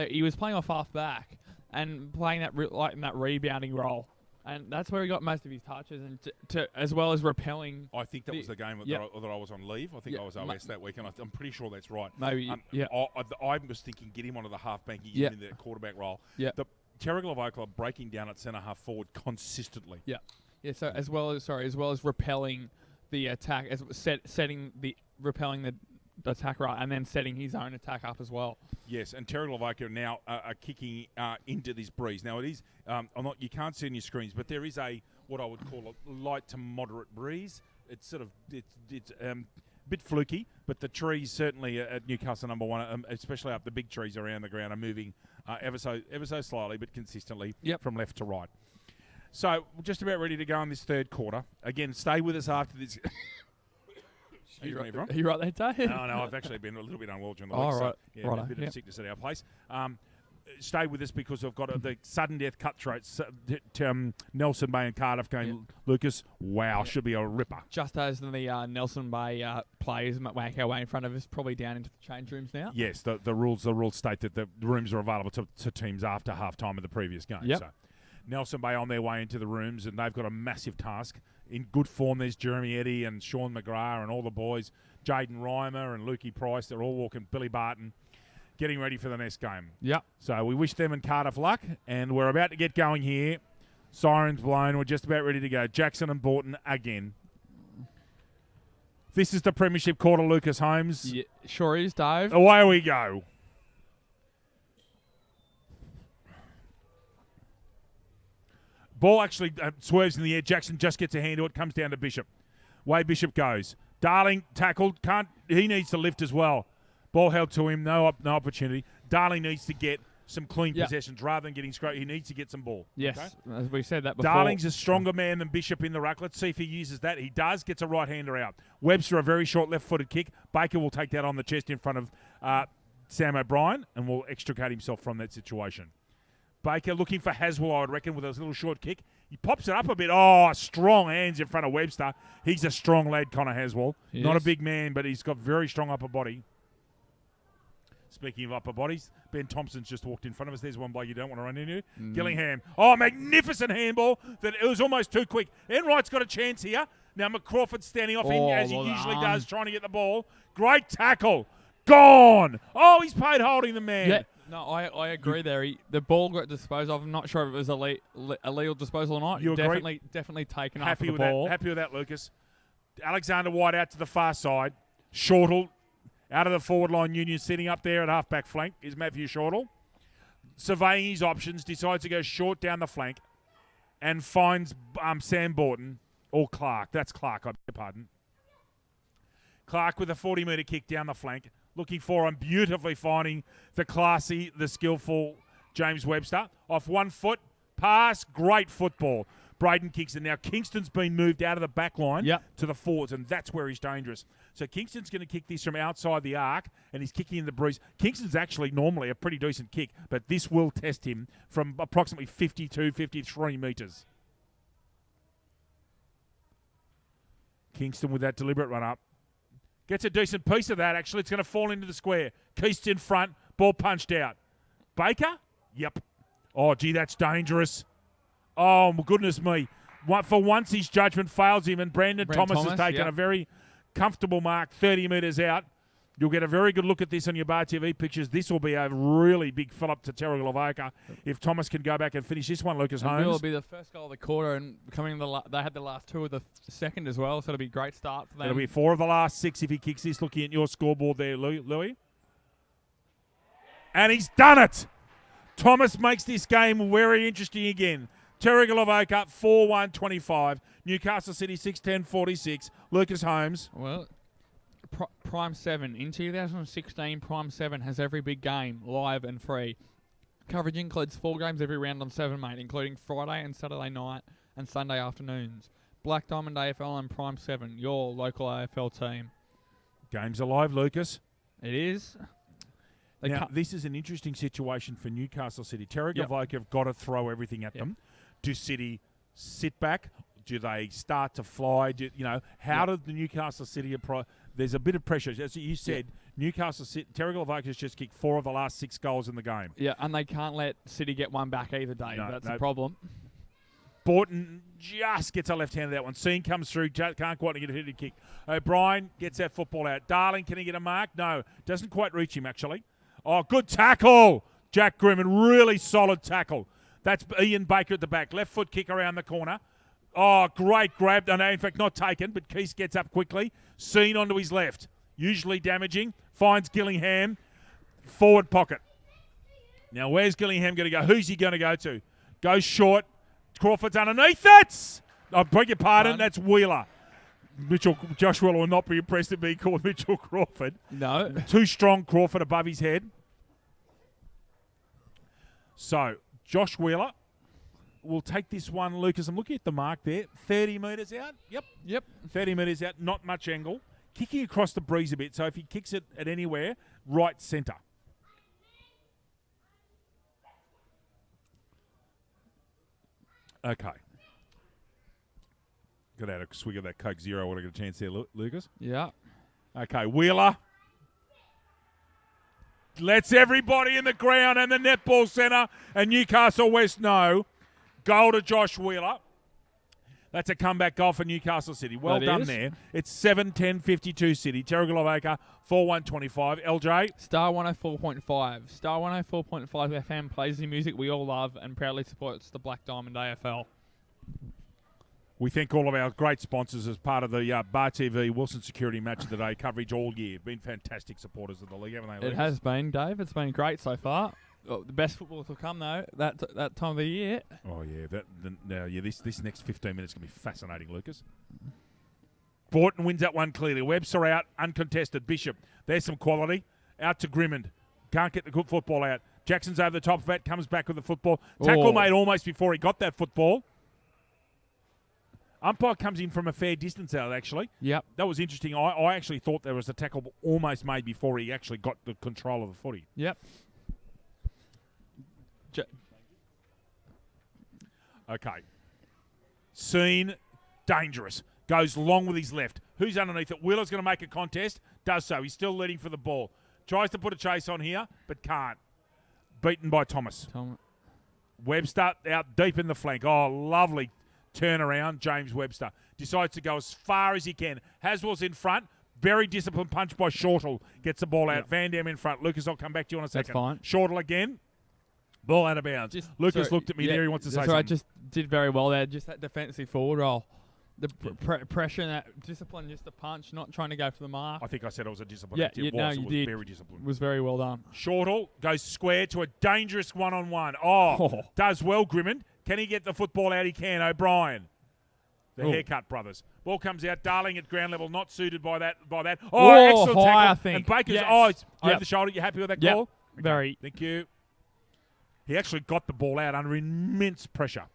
Speaker 1: He was playing off half back and playing that in that rebounding role. And that's where he got most of his touches, and to as well as repelling.
Speaker 2: I think that was the game that I was on leave. I think I was OS that week, and I'm pretty sure that's right.
Speaker 1: Maybe,
Speaker 2: I was thinking get him onto the half bank, get him in the quarterback role. Yeah. The Terrigal Avoca are breaking down at centre half forward consistently. Yeah. Yeah. So as well as repelling the attack, repelling the attack right, and then setting his own attack up as well. Yes, and Terrigal Avoca now are kicking into this breeze. Now it is, you can't see on your screens, but there is what I would call a light to moderate breeze. It's sort of it's a bit fluky, but the trees certainly at Newcastle number one, especially up the big trees around the ground, are moving ever so slowly but consistently from left to right. So we're just about ready to go in this third quarter. Again, stay with us after this. Are you right there, Dave? No, I've actually been a little bit unwell during the week. Right. So, a bit of sickness at our place. Stay with us because we've got the sudden death cutthroats. Nelson Bay and Cardiff game. Lucas, wow, should be a ripper. Just as the Nelson Bay players make our way in front of us, probably down into the change rooms now. Yes, the rules state that the rooms are available to teams after half-time of the previous game. Yep. So Nelson Bay on their way into the rooms, and they've got a massive task. In good form, there's Jeremy Eddy and Sean McGrath and all the boys. Jaden Reimer and Lukey Price, they're all walking. Billy Barton, getting ready for the next game. Yep. So we wish them and Cardiff luck, and we're about to get going here. Sirens blown. We're just about ready to go. Jackson and Borton again. This is the Premiership quarter, Lucas Holmes. Yeah, sure is, Dave. Away we go. Ball actually swerves in the air. Jackson just gets a hand to it. Comes down to Bishop. Way Bishop goes. Darling tackled. He needs to lift as well. Ball held to him. No opportunity. Darling needs to get some clean possessions rather than getting scraped. He needs to get some ball. Yes, okay? As we said that before. Darling's a stronger man than Bishop in the ruck. Let's see if he uses that. He does. Gets a right-hander out. Webster, a very short left-footed kick. Baker will take that on the chest in front of Sam O'Brien and will extricate himself from that situation. Baker looking for Haswell, I would reckon, with a little short kick. He pops it up a bit. Oh, strong hands in front of Webster. He's a strong lad, Connor Haswell. Yes. Not a big man, but he's got very strong upper body. Speaking of upper bodies, Ben Thompson's just walked in front of us. There's one bloke you don't want to run into. Gillingham. Oh, magnificent handball. That it was almost too quick. Enright's got a chance here. Now McCrawford's standing off him as he usually does, trying to get the ball. Great tackle. Gone. Oh, he's paid holding the man. Yeah. No, I agree there. The ball got disposed of. I'm not sure if it was illegal disposal or not. You definitely taken up the ball. Happy with that, Lucas. Alexander White out to the far side. Shortle out of the forward line. Union sitting up there at half-back flank is Matthew Shortle. Surveying his options, decides to go short down the flank and finds Sam Borton or Clark. That's Clark, I beg your pardon. Clark with a 40-metre kick down the flank. Looking for him, beautifully finding the classy, the skillful James Webster. Off 1 foot, pass, great football. Braden kicks it. Now Kingston's been moved out of the back line to the forwards, and that's where he's dangerous. So Kingston's going to kick this from outside the arc, and he's kicking in the breeze. Kingston's actually normally a pretty decent kick, but this will test him from approximately 52, 53 metres. Kingston with that deliberate run up. Gets a decent piece of that, actually. It's going to fall into the square. Keith's in front. Ball punched out. Baker? Yep. Oh, gee, that's dangerous. Oh, my goodness me. For once, his judgment fails him, and Brandon Thomas has taken a very comfortable mark 30 metres out. You'll get a very good look at this on your Bar TV pictures. This will be a really big fill-up to Terrigal Avoca if Thomas can go back and finish this one, Lucas Holmes.
Speaker 1: It will be the first goal of the quarter, and they had the last 2 of the second as well, so it'll be a great start for them.
Speaker 2: It'll be 4 of the last 6 if he kicks this, looking at your scoreboard there, Louis. And he's done it! Thomas makes this game very interesting again. Terrigal Avoca, 4-1-25. Newcastle City, 6-10-46. Lucas Holmes.
Speaker 1: Well, Prime 7. In 2016, Prime 7 has every big game, live and free. Coverage includes 4 games every round on 7, mate, including Friday and Saturday night and Sunday afternoons. Black Diamond AFL and Prime 7, your local AFL team.
Speaker 2: Game's alive, Lucas.
Speaker 1: It is.
Speaker 2: Now, this is an interesting situation for Newcastle City. Terrigal Avoca have got to throw everything at them. Do City sit back? Do they start to fly? How did the Newcastle City there's a bit of pressure. As you said, Newcastle City, Terrigal Avoca has just kicked 4 of the last 6 goals in the game.
Speaker 1: Yeah, and they can't let City get one back either, Dave. That's the problem.
Speaker 2: Borton just gets a left-handed that one. Sean comes through, can't quite get a headed kick. O'Brien gets that football out. Darling, can he get a mark? No, doesn't quite reach him, actually. Oh, good tackle, Jack Grimman. Really solid tackle. That's Ian Baker at the back. Left foot kick around the corner. Oh, great grab. No, in fact, not taken, but Keith gets up quickly. Seen onto his left. Usually damaging. Finds Gillingham. Forward pocket. Now, where's Gillingham going to go? Who's he going to go to? Goes short. Crawford's underneath it. I beg your pardon. That's Wheeler. Josh Wheeler will not be impressed at being called Mitchell Crawford.
Speaker 1: No.
Speaker 2: Too strong Crawford above his head. So, Josh Wheeler will take this one, Lucas. I'm looking at the mark there. 30 metres out. Yep. 30 metres out. Not much angle. Kicking across the breeze a bit. So if he kicks it at anywhere, right centre. Okay. Got out a swig of that Coke Zero. Want to get a chance there, Lucas?
Speaker 1: Yeah.
Speaker 2: Okay, Wheeler. Lets everybody in the ground and the netball centre and Newcastle West know. Goal to Josh Wheeler. That's a comeback goal for Newcastle City. Well done there. It's 7-10-52 City. Terrigal Avoca, 4-1-25. LJ?
Speaker 1: Star 104.5. Star 104.5 FM plays the music we all love and proudly supports the Black Diamond AFL.
Speaker 2: We thank all of our great sponsors as part of the Bar TV Wilson Security Match of the Day coverage all year. Been fantastic supporters of the league, haven't they?
Speaker 1: It has been, Dave. It's been great so far. Oh, the best football to come, though, that time of the year. Oh, yeah. This next 15 minutes is going to be fascinating, Lucas. Borton wins that one clearly. Webster out, uncontested. Bishop, there's some quality. Out to Grimmond. Can't get the good football out. Jackson's over the top of that, comes back with the football. Tackle made almost before he got that football. Umpire comes in from a fair distance out, actually. Yep.
Speaker 2: That was interesting. I actually thought there was a tackle almost made before he actually got the control of the footy.
Speaker 1: Yep.
Speaker 2: Okay. Scene, dangerous. Goes long with his left. Who's underneath it? Wheeler's going to make a contest. Does so. He's still leading for the ball. Tries to put a chase on here, but can't. Beaten by Thomas. Webster out deep in the flank. Oh, lovely turnaround. James Webster decides to go as far as he can. Haswell's in front. Very disciplined punch by Shortle. Gets the ball out. Yep. Van Dam in front. Lucas, I'll come back to you in a second.
Speaker 1: That's fine.
Speaker 2: Shortle again. Ball out of bounds. Lucas looked at me there. He wants to say something.
Speaker 1: Just did very well there. Just that defensive forward role. The pressure and that discipline, just the punch, not trying to go for the mark.
Speaker 2: I think I said it was a discipline.
Speaker 1: Yeah,
Speaker 2: it was
Speaker 1: did.
Speaker 2: Very disciplined.
Speaker 1: It was very well done.
Speaker 2: Shortle goes square to a dangerous one-on-one. Oh. Does well, Grimmond. Can he get the football out? He can. O'Brien. The haircut brothers. Ball comes out. Darling at ground level, not suited by that. Oh, excellent tackle.
Speaker 1: I think.
Speaker 2: And Baker's over the shoulder. You happy with that call?
Speaker 1: Okay. Very.
Speaker 2: Thank you. He actually got the ball out under immense pressure.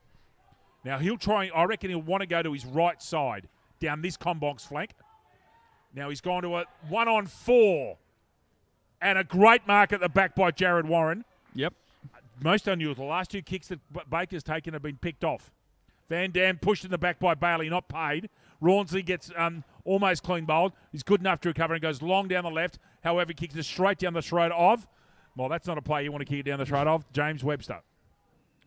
Speaker 2: Now he'll try. I reckon he'll want to go to his right side down this Combong's flank. Now he's gone to a 1-on-4, and a great mark at the back by Jared Warren.
Speaker 1: Yep.
Speaker 2: Most unusual. The last 2 kicks that Baker's taken have been picked off. Van Dam pushed in the back by Bailey, not paid. Rawnsley gets almost clean bowled. He's good enough to recover and goes long down the left. However, he kicks it straight down the throat of, well, that's not a play you want to kick it down the throat of, James Webster.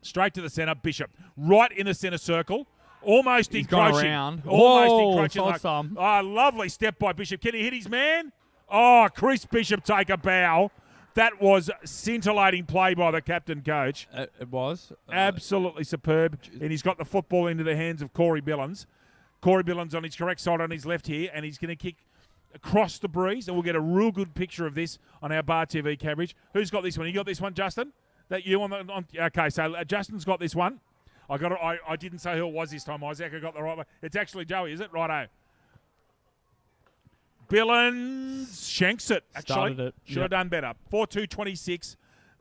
Speaker 2: Straight to the centre, Bishop. Right in the centre circle. Almost
Speaker 1: He's
Speaker 2: encroaching.
Speaker 1: gone around.
Speaker 2: Almost
Speaker 1: Whoa,
Speaker 2: encroaching.
Speaker 1: saw
Speaker 2: Like,
Speaker 1: some.
Speaker 2: lovely step by Bishop. Can he hit his man? Oh, Chris Bishop take a bow. That was scintillating play by the captain coach.
Speaker 1: It was.
Speaker 2: Absolutely superb. And he's got the football into the hands of Corey Billins. Corey Billins on his correct side on his left here, and he's going to kick across the breeze, and we'll get a real good picture of this on our Bar TV coverage. Who's got this one? You got this one, Justin? That you on the? Okay, so Justin's got this one. I got it. I didn't say who it was this time, Isaac. I got the right one. It's actually Joey, is it? Righto. Billins shanks it. Actually,
Speaker 1: Started it.
Speaker 2: Should have done better. 4-2-26.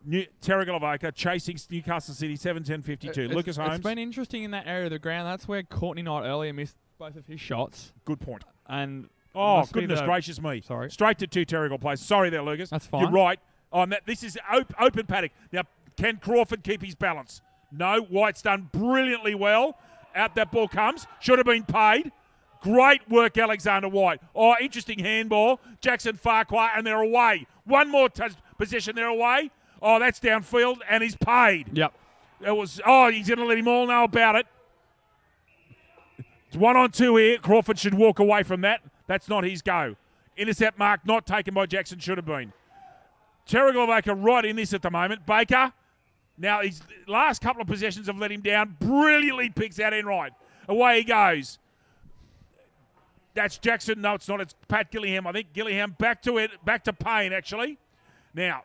Speaker 2: Terrigal Avoca chasing Newcastle City 7-10-52. Lucas Holmes.
Speaker 1: It's been interesting in that area of the ground. That's where Courtney Knight earlier missed both of his shots.
Speaker 2: Good point.
Speaker 1: And
Speaker 2: oh, goodness gracious me.
Speaker 1: Sorry.
Speaker 2: Straight to 2 Terrigal plays. Sorry there, Lucas.
Speaker 1: That's fine.
Speaker 2: You're right. This is open paddock. Now, can Crawford keep his balance? No. White's done brilliantly well. Out that ball comes. Should have been paid. Great work, Alexander White. Oh, interesting handball. Jackson Farquhar, and they're away. One more possession, they're away. Oh, that's downfield, and he's paid.
Speaker 1: Yep.
Speaker 2: It was. Oh, he's going to let him all know about it. It's 1-on-2 here. Crawford should walk away from that. That's not his go. Intercept mark not taken by Jackson. Should have been. Terrigal Avoca right in this at the moment. Baker. Now, his last couple of possessions have let him down. Brilliantly picks out in right. Away he goes. That's Jackson. No, it's not. It's Pat Gillingham. I think Gillingham back to it. Back to Payne, actually. Now,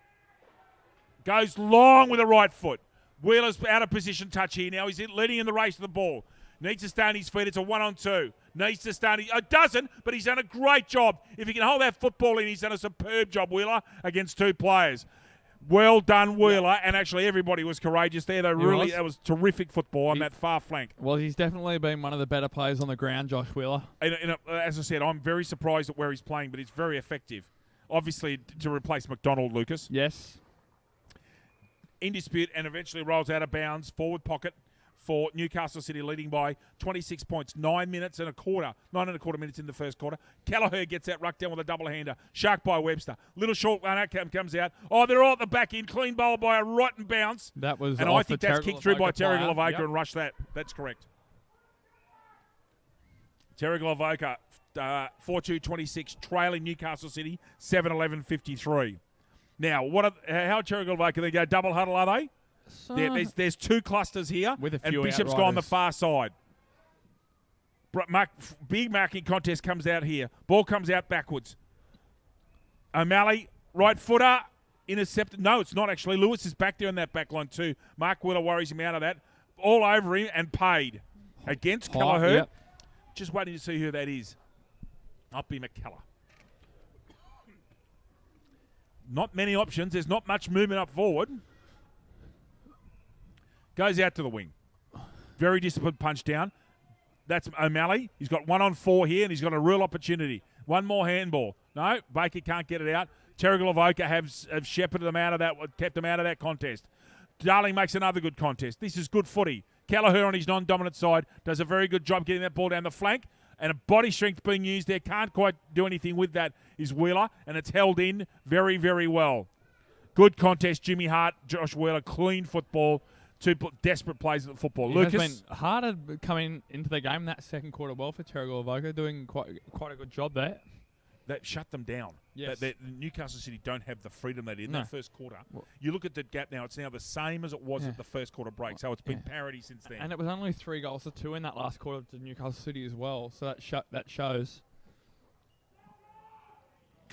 Speaker 2: goes long with the right foot. Wheeler's out of position touch here. Now he's leading in the race to the ball. Needs to stay on his feet. It's a 1-on-2. Needs to stay on his... doesn't, but he's done a great job. If he can hold that football in, he's done a superb job, Wheeler, against 2 players. Well done, Wheeler, and actually everybody was courageous there. That was terrific football on that far flank.
Speaker 1: Well, he's definitely been one of the better players on the ground, Josh Wheeler.
Speaker 2: As I said, I'm very surprised at where he's playing, but it's very effective. Obviously, to replace McDonald, Lucas.
Speaker 1: Yes.
Speaker 2: In dispute, and eventually rolls out of bounds. Forward pocket for Newcastle City, leading by 26 points. 9 minutes and a quarter. 9.25 minutes in the first quarter. Kelleher gets that ruck down with a double-hander. Shark by Webster. Little short one outcome comes out. Oh, they're all at the back end. Clean bowl by a rotten bounce.
Speaker 1: That was
Speaker 2: and I think that's kicked through by Terrigal Avoca and rushed that. That's correct. Terrigal Avoca, 4-2-26, trailing Newcastle City, 7-11-53. Now, how Terrigal Avoca? They go double huddle, are they? There's 2 clusters here,
Speaker 1: with a
Speaker 2: and
Speaker 1: few
Speaker 2: Bishop's
Speaker 1: outriders.
Speaker 2: gone on the far side. Big marking contest comes out here. Ball comes out backwards. O'Malley, right footer, intercepted. No, it's not actually. Lewis is back there in that back line too. Mark Wheeler worries him out of that. All over him and paid. Against Kelleher.
Speaker 1: Yep.
Speaker 2: Just waiting to see who that is. Not be McKellar. Not many options. There's not much movement up forward. Goes out to the wing. Very disciplined punch down. That's O'Malley. He's got 1-on-4 here, and he's got a real opportunity. One more handball. No, Baker can't get it out. Terrigal Avoca have shepherded them out of that, kept them out of that contest. Darling makes another good contest. This is good footy. Kelleher on his non-dominant side does a very good job getting that ball down the flank, and a body strength being used there. Can't quite do anything with that is Wheeler, and it's held in very, very well. Good contest, Jimmy Hart, Josh Wheeler, clean football. 2 desperate plays at the football.
Speaker 1: It
Speaker 2: Lucas
Speaker 1: has been harder coming into the game that second quarter well for Terrigal Avoca, doing quite a good job there.
Speaker 2: That shut them down.
Speaker 1: Yes.
Speaker 2: Newcastle City don't have the freedom they did in
Speaker 1: No.
Speaker 2: that first quarter. You look at the gap now, it's now the same as it was at the first quarter break, so it's been parity since then.
Speaker 1: And it was only 3 goals to 2 in that last quarter to Newcastle City as well, so that shows.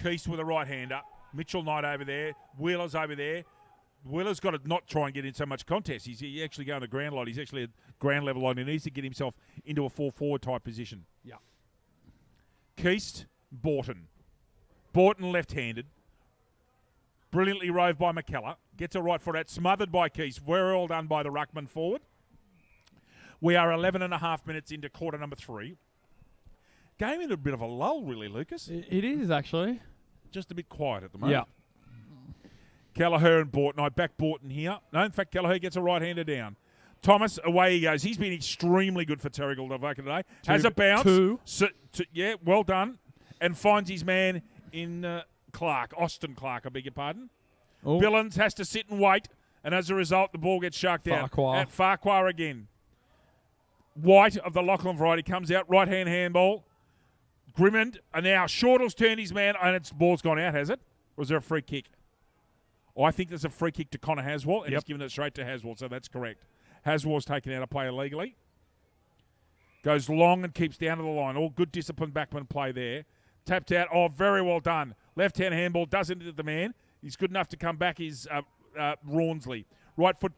Speaker 2: Keast with a right-hander. Mitchell Knight over there. Wheeler's over there. Wheeler's got to not try and get in so much contest. He's actually going to ground line. He's actually a ground level line. He needs to get himself into a 4-forward type position.
Speaker 1: Yeah.
Speaker 2: Keast, Borton. Borton left-handed. Brilliantly roved by McKellar. Gets a right foot out. Smothered by Keast. We're all done by the ruckman forward. We are 11.5 minutes into quarter number 3. Game in a bit of a lull, really, Lucas.
Speaker 1: It is, actually.
Speaker 2: Just a bit quiet at the moment.
Speaker 1: Yeah.
Speaker 2: Kelleher and Borton. I back Borton here. No, in fact, Kelleher gets a right-hander down. Thomas, away he goes. He's been extremely good for Terrigal Avoca today. Has a bounce. Yeah, well done. And finds his man in Austin Clark, I beg your pardon.
Speaker 1: Oh.
Speaker 2: Billings has to sit and wait, and as a result, the ball gets sharked out. At Farquhar again. White of the Lachlan variety comes out, right-hand handball. Grimmond, and now Shortall's turned his man, and its ball's gone out, has it? Or was there a free kick? Oh, I think there's a free kick to Connor Haswell, and he's given it straight to Haswell, so that's correct. Haswell's taken out of play illegally. Goes long and keeps down to the line. All good disciplined backman play there. Tapped out. Oh, very well done. Left-hand handball doesn't hit the man. He's good enough to come back. He's Rawnsley. Right foot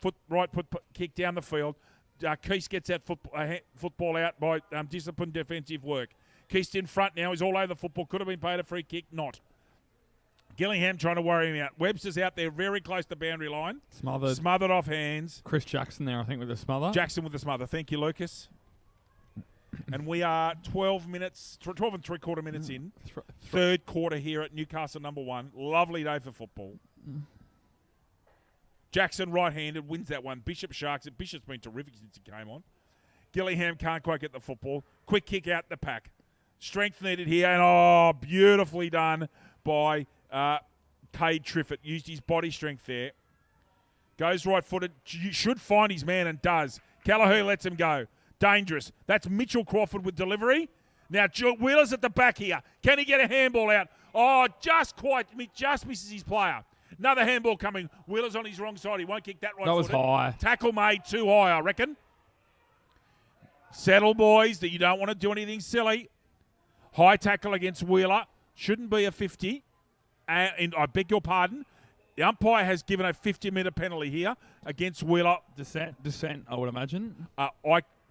Speaker 2: kick down the field. Keist gets that football out by disciplined defensive work. Keist in front now. He's all over the football. Could have been paid a free kick. Not. Gillingham trying to worry him out. Webster's out there very close to the boundary line. Smothered off hands.
Speaker 1: Chris Jackson there, I think, with the smother.
Speaker 2: Jackson with the smother. Thank you, Lucas. And we are 12 and 3/4 minutes in. Third quarter here at Newcastle #1. Lovely day for football. Jackson right-handed wins that one. Bishop sharks it. Bishop's been terrific since he came on. Gillingham can't quite get the football. Quick kick out the pack. Strength needed here. And, beautifully done by Cade Triffett. Used his body strength there. Goes right-footed. Should find his man and does. Kelleher lets him go. Dangerous. That's Mitchell Crawford with delivery. Now, Wheeler's at the back here. Can he get a handball out? Oh, just misses his player. Another handball coming. Wheeler's on his wrong side. He won't kick that right.
Speaker 1: That was high.
Speaker 2: Tackle made too high, I reckon. Settle, boys, that you don't want to do anything silly. High tackle against Wheeler. Shouldn't be a 50. And I beg your pardon. The umpire has given a 50-metre penalty here against Wheeler.
Speaker 1: Descent, I would imagine.
Speaker 2: I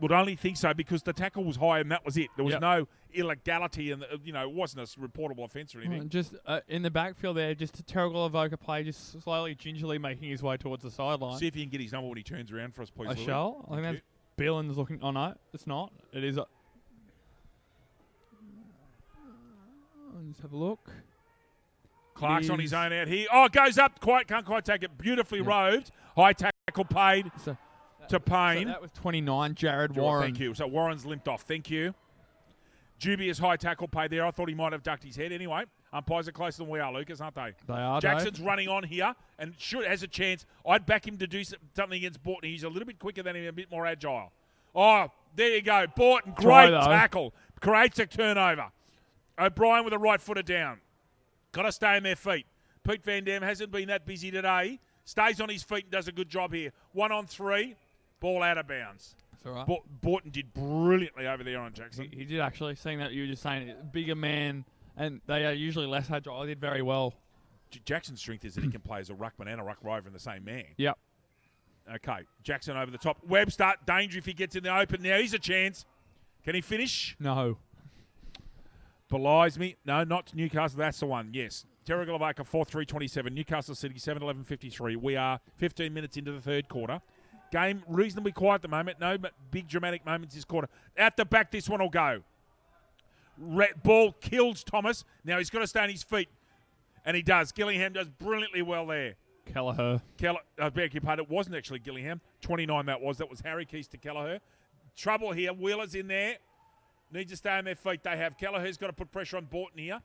Speaker 2: would only think so because the tackle was high and that was it. There was no illegality and, it wasn't a reportable offence or anything.
Speaker 1: Just in the backfield there, just a Terrigal Avoca play, just slowly, gingerly making his way towards the sideline.
Speaker 2: See if you can get his number when he turns around for us, please.
Speaker 1: I shall. I think that's Billings looking. Oh, no, it's not. It is. Let's have a look.
Speaker 2: Clark's on his own out here. Oh, goes up. Can't quite take it. Beautifully roved. High tackle paid to Payne.
Speaker 1: So that was 29, Jared Warren.
Speaker 2: Thank you. So Warren's limped off. Thank you. Dubious high tackle paid there. I thought he might have ducked his head. Anyway, umpires are closer than we are, Lucas, aren't they?
Speaker 1: They are,
Speaker 2: Jackson's
Speaker 1: Dave.
Speaker 2: running on here and has a chance. I'd back him to do something against Borton. He's a little bit quicker than him, a bit more agile. Oh, there you go. Borton, great tackle. Creates a turnover. O'Brien with a right footer down. Got to stay on their feet. Pete Van Dam hasn't been that busy today. Stays on his feet and does a good job here. 1-on-3. Ball out of bounds.
Speaker 1: That's all right.
Speaker 2: Borton did brilliantly over there on Jackson.
Speaker 1: He did actually, seeing that you were just saying, bigger man, and they are usually less agile. He did very well.
Speaker 2: Jackson's strength is that he can play as a ruckman and a ruck rover in the same man.
Speaker 1: Yep.
Speaker 2: Okay, Jackson over the top. Webster, danger if he gets in the open now. He's a chance. Can he finish?
Speaker 1: No.
Speaker 2: Belies me. No, not Newcastle. That's the one. Yes. Terrigal Avoca 4-3-27. Newcastle City 7-11-53. We are 15 minutes into the third quarter. Game reasonably quiet at the moment. No big dramatic moments this quarter. At the back, this one will go. Ball kills Thomas. Now he's got to stay on his feet. And he does. Gillingham does brilliantly well there.
Speaker 1: Kelleher.
Speaker 2: I beg your pardon. It wasn't actually Gillingham. 29 that was. That was Harry Keys to Kelleher. Trouble here. Wheeler's in there. Need to stay on their feet. They have. Kelleher's got to put pressure on Borton here.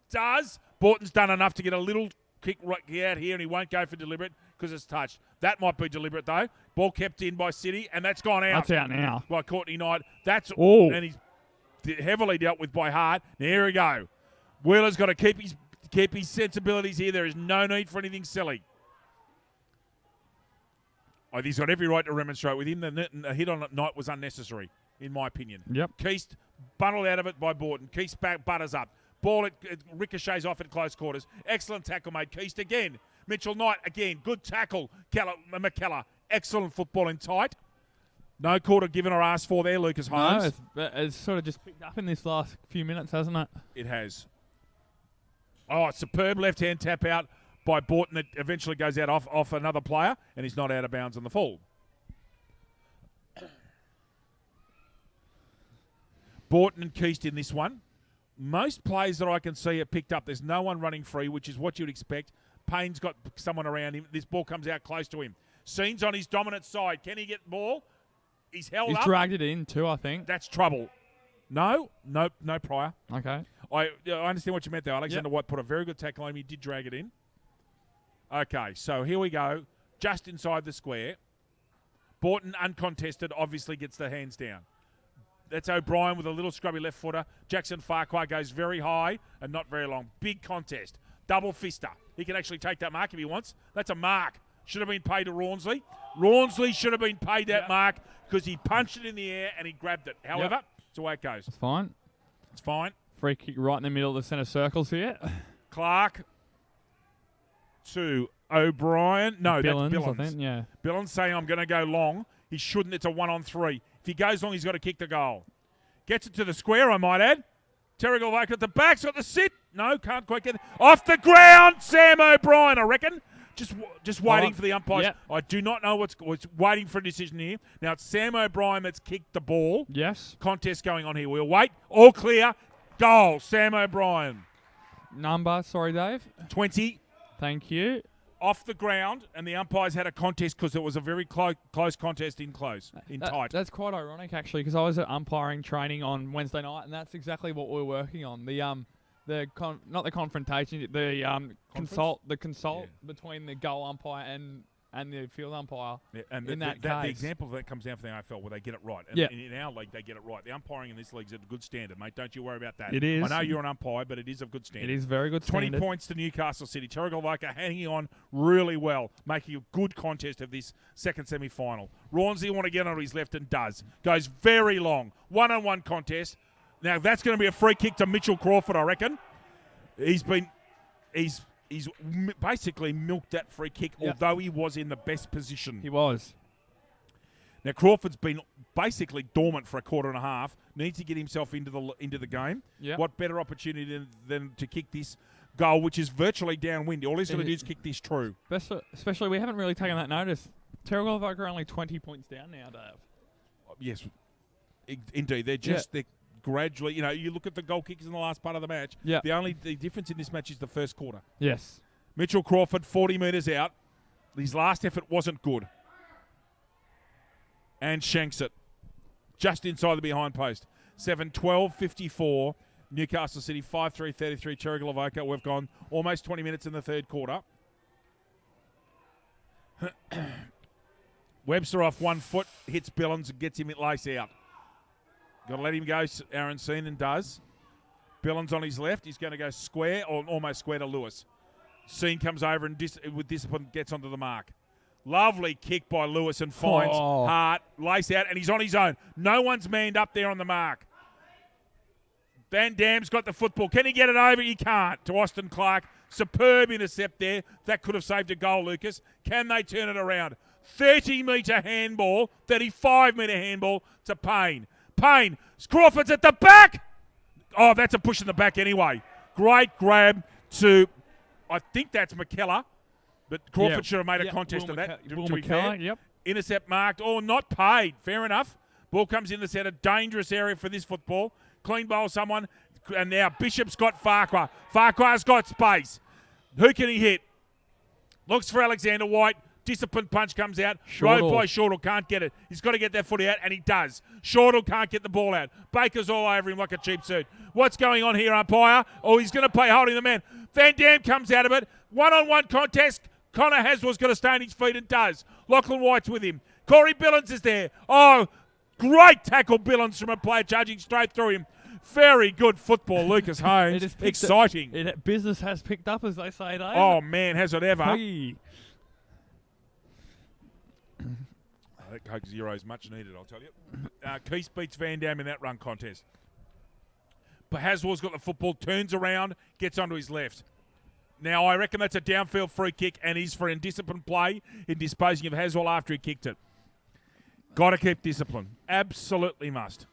Speaker 2: Does. Borton's done enough to get a little kick right out here, and he won't go for deliberate because it's touched. That might be deliberate, though. Ball kept in by City, and that's gone out.
Speaker 1: That's out now.
Speaker 2: By Courtney Knight. And he's heavily dealt with by Hart. Now, here we go. Wheeler's got to keep his sensibilities here. There is no need for anything silly. He's got every right to remonstrate with him. The hit on Knight was unnecessary, in my opinion.
Speaker 1: Yep.
Speaker 2: Keist bundled out of it by Borton. Keist butters up. Ball, it ricochets off at close quarters. Excellent tackle made. Keist again. Mitchell Knight again. Good tackle. McKellar. Excellent football in tight. No quarter given or asked for there, Lucas Holmes.
Speaker 1: No, it's sort of just picked up in this last few minutes, hasn't it?
Speaker 2: It has. Oh, superb left-hand tap out by Borton. It eventually goes out off another player, and he's not out of bounds on the full. Borton and Keist in this one. Most plays that I can see are picked up. There's no one running free, which is what you'd expect. Payne's got someone around him. This ball comes out close to him. Scene's on his dominant side. Can he get the ball? He's held
Speaker 1: He's
Speaker 2: up.
Speaker 1: dragged it in too, I think.
Speaker 2: That's trouble. No prior.
Speaker 1: Okay.
Speaker 2: I understand what you meant there. Alexander White put a very good tackle on him. He did drag it in. Okay, so here we go. Just inside the square. Borton, uncontested, obviously gets the hands down. That's O'Brien with a little scrubby left footer. Jackson Farquhar goes very high and not very long. Big contest. Double fister. He can actually take that mark if he wants. That's a mark. Should have been paid to Rawnsley. Rawnsley should have been paid that mark because he punched it in the air and he grabbed it. However, that's the way it goes.
Speaker 1: It's fine.
Speaker 2: It's fine.
Speaker 1: Free kick right in the middle of the centre circles here.
Speaker 2: Clark to O'Brien. No,
Speaker 1: Billins,
Speaker 2: that's Billins.
Speaker 1: I think, yeah.
Speaker 2: Billins saying, I'm going to go long. He shouldn't. It's a 1-on-3. If he goes long, he's got to kick the goal. Gets it to the square, I might add. Terrigal Avoca at the back. He's got the sit. No, can't quite get it. Off the ground, Sam O'Brien, I reckon. Just waiting for the umpires.
Speaker 1: Yep.
Speaker 2: I do not know what's waiting for a decision here. Now, it's Sam O'Brien that's kicked the ball.
Speaker 1: Yes.
Speaker 2: Contest going on here. We'll wait. All clear. Goal, Sam O'Brien.
Speaker 1: Number, sorry, Dave.
Speaker 2: 20.
Speaker 1: Thank you.
Speaker 2: Off the ground, and the umpires had a contest because it was a very close contest tight.
Speaker 1: That's quite ironic, actually, because I was at umpiring training on Wednesday night, and that's exactly what we're working on. Not the confrontation, the consult between the goal umpire and the field umpire.
Speaker 2: Yeah, and
Speaker 1: in that
Speaker 2: the
Speaker 1: case.
Speaker 2: example that comes down from the AFL where they get it right. And in our league, they get it right. The umpiring in this league is at a good standard, mate. Don't you worry about that.
Speaker 1: It is.
Speaker 2: I know you're an umpire, but it is of good standard.
Speaker 1: It is very good
Speaker 2: 20
Speaker 1: standard.
Speaker 2: points to Newcastle City. Terrigal Avoca hanging on really well, making a good contest of this second semi-final. Rawnsley want to get onto his left and does. Goes very long. One-on-one contest. Now, that's going to be a free kick to Mitchell Crawford, I reckon. He's basically milked that free kick, although he was in the best position.
Speaker 1: He was.
Speaker 2: Now Crawford's been basically dormant for a quarter and a half. Needs to get himself into the game.
Speaker 1: Yeah.
Speaker 2: What better opportunity than to kick this goal, which is virtually downwind. All he's going to do is kick this true.
Speaker 1: Especially, we haven't really taken that notice. Terrigal Avoca are only 20 points down now, Dave.
Speaker 2: Yes, indeed. They're gradually, you look at the goal kickers in the last part of the match.
Speaker 1: Yeah.
Speaker 2: The difference in this match is the first quarter.
Speaker 1: Yes.
Speaker 2: Mitchell Crawford, 40 metres out. His last effort wasn't good. And shanks it. Just inside the behind post. 7-12-54. Newcastle City, 5-3-33. Terrigal Avoca. We've gone almost 20 minutes in the third quarter. Webster off 1 foot. Hits Billins and gets him at lace out. Got to let him go, Aaron Seenan does. Billins on his left. He's going to go square, or almost square to Lewis. Seen comes over and with discipline gets onto the mark. Lovely kick by Lewis and finds Hart. Lace out, and he's on his own. No one's manned up there on the mark. Van Dam's got the football. Can he get it over? He can't. To Austin Clark. Superb intercept there. That could have saved a goal, Lucas. Can they turn it around? 30-metre handball, 35-metre handball to Payne. Payne. Crawford's at the back. Oh, that's a push in the back anyway. Great grab to, I think that's McKellar, but Crawford should have made a contest of that. To be fair.
Speaker 1: Yep.
Speaker 2: Intercept marked or not paid. Fair enough. Ball comes in the centre. Dangerous area for this football. Clean bowl someone. And now Bishop's got Farquhar. Farquhar's got space. Who can he hit? Looks for Alexander White. Disciplined punch comes out. Rode by Shortall, can't get it. He's got to get that footy out, and he does. Shortall can't get the ball out. Baker's all over him like a cheap suit. What's going on here, umpire? Oh, he's going to play holding the man. Van Dam comes out of it. One-on-one contest. Connor Haswell's got to stay on his feet and does. Lachlan White's with him. Corey Billins is there. Oh, great tackle, Billins, from a player charging straight through him. Very good football, Lucas Holmes. Exciting.
Speaker 1: Business has picked up, as they say, Dave.
Speaker 2: Oh, man, has it ever.
Speaker 1: Hey.
Speaker 2: That Coke Zero is much needed, I'll tell you. Keith beats Van Dam in that run contest. But Haswell's got the football, turns around, gets onto his left. Now, I reckon that's a downfield free kick, and he's for indisciplined play in disposing of Haswell after he kicked it. Got to keep discipline. Absolutely must.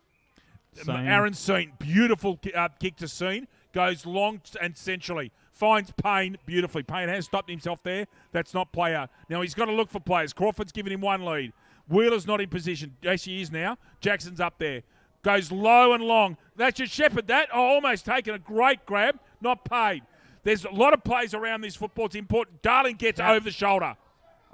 Speaker 2: Aaron Seen, beautiful kick to Seen. Goes long and centrally. Finds Payne beautifully. Payne has stopped himself there. That's not player. Now, he's got to look for players. Crawford's given him one lead. Wheeler's not in position. Yes, he is now. Jackson's up there. Goes low and long. That should shepherd that. Oh, almost taken a great grab. Not paid. There's a lot of plays around this football. It's important. Darling gets over the shoulder.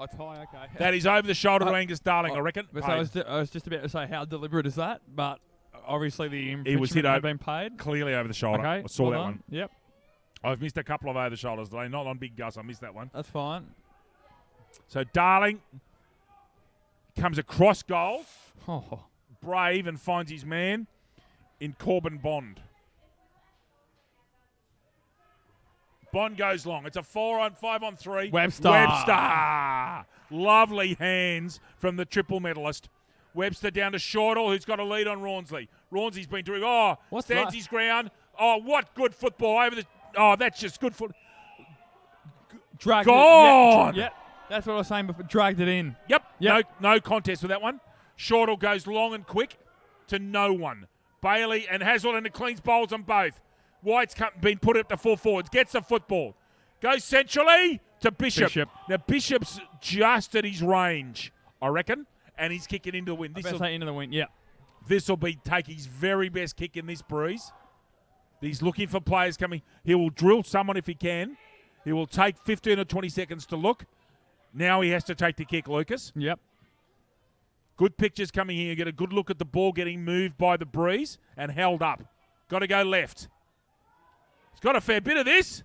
Speaker 1: Oh, tie, okay.
Speaker 2: That is over the shoulder to Angus Darling, I reckon.
Speaker 1: But so I was just about to say, how deliberate is that? But obviously the infringement
Speaker 2: hit
Speaker 1: had been paid.
Speaker 2: Clearly over the shoulder.
Speaker 1: Okay,
Speaker 2: I saw
Speaker 1: well
Speaker 2: that
Speaker 1: done.
Speaker 2: one.
Speaker 1: Yep,
Speaker 2: I've missed a couple of over the shoulders today. Not on Big Gus. I missed that one.
Speaker 1: that's fine.
Speaker 2: So Darling comes across goal.
Speaker 1: Oh,
Speaker 2: Brave and finds his man in Corbin Bond. Bond goes long. It's a 5-on-3.
Speaker 1: Webster.
Speaker 2: Lovely hands from the triple medalist. Webster down to Shortall, who's got a lead on Rawnsley. Rawnsley's been doing, stands his ground. Oh, what good football over the... Oh, that's just good foot.
Speaker 1: dragged
Speaker 2: Gone!
Speaker 1: it. Yep, that's what I was saying before. Dragged it in.
Speaker 2: Yep.
Speaker 1: Yep.
Speaker 2: No contest with that one. Shortall goes long and quick to no one. Bailey and Haswell and the cleans bowls on both. White's been put up to full forwards. Gets the football. Goes centrally to Bishop. Now, Bishop's just at his range, I reckon, and he's kicking into the wind.
Speaker 1: Into the wind, yeah.
Speaker 2: This will be take his very best kick in this breeze. He's looking for players coming. He will drill someone if he can. He will take 15 or 20 seconds to look. Now he has to take the kick, Lucas.
Speaker 1: Yep.
Speaker 2: Good pictures coming here. You get a good look at the ball getting moved by the breeze and held up. Got to go left. He's got a fair bit of this.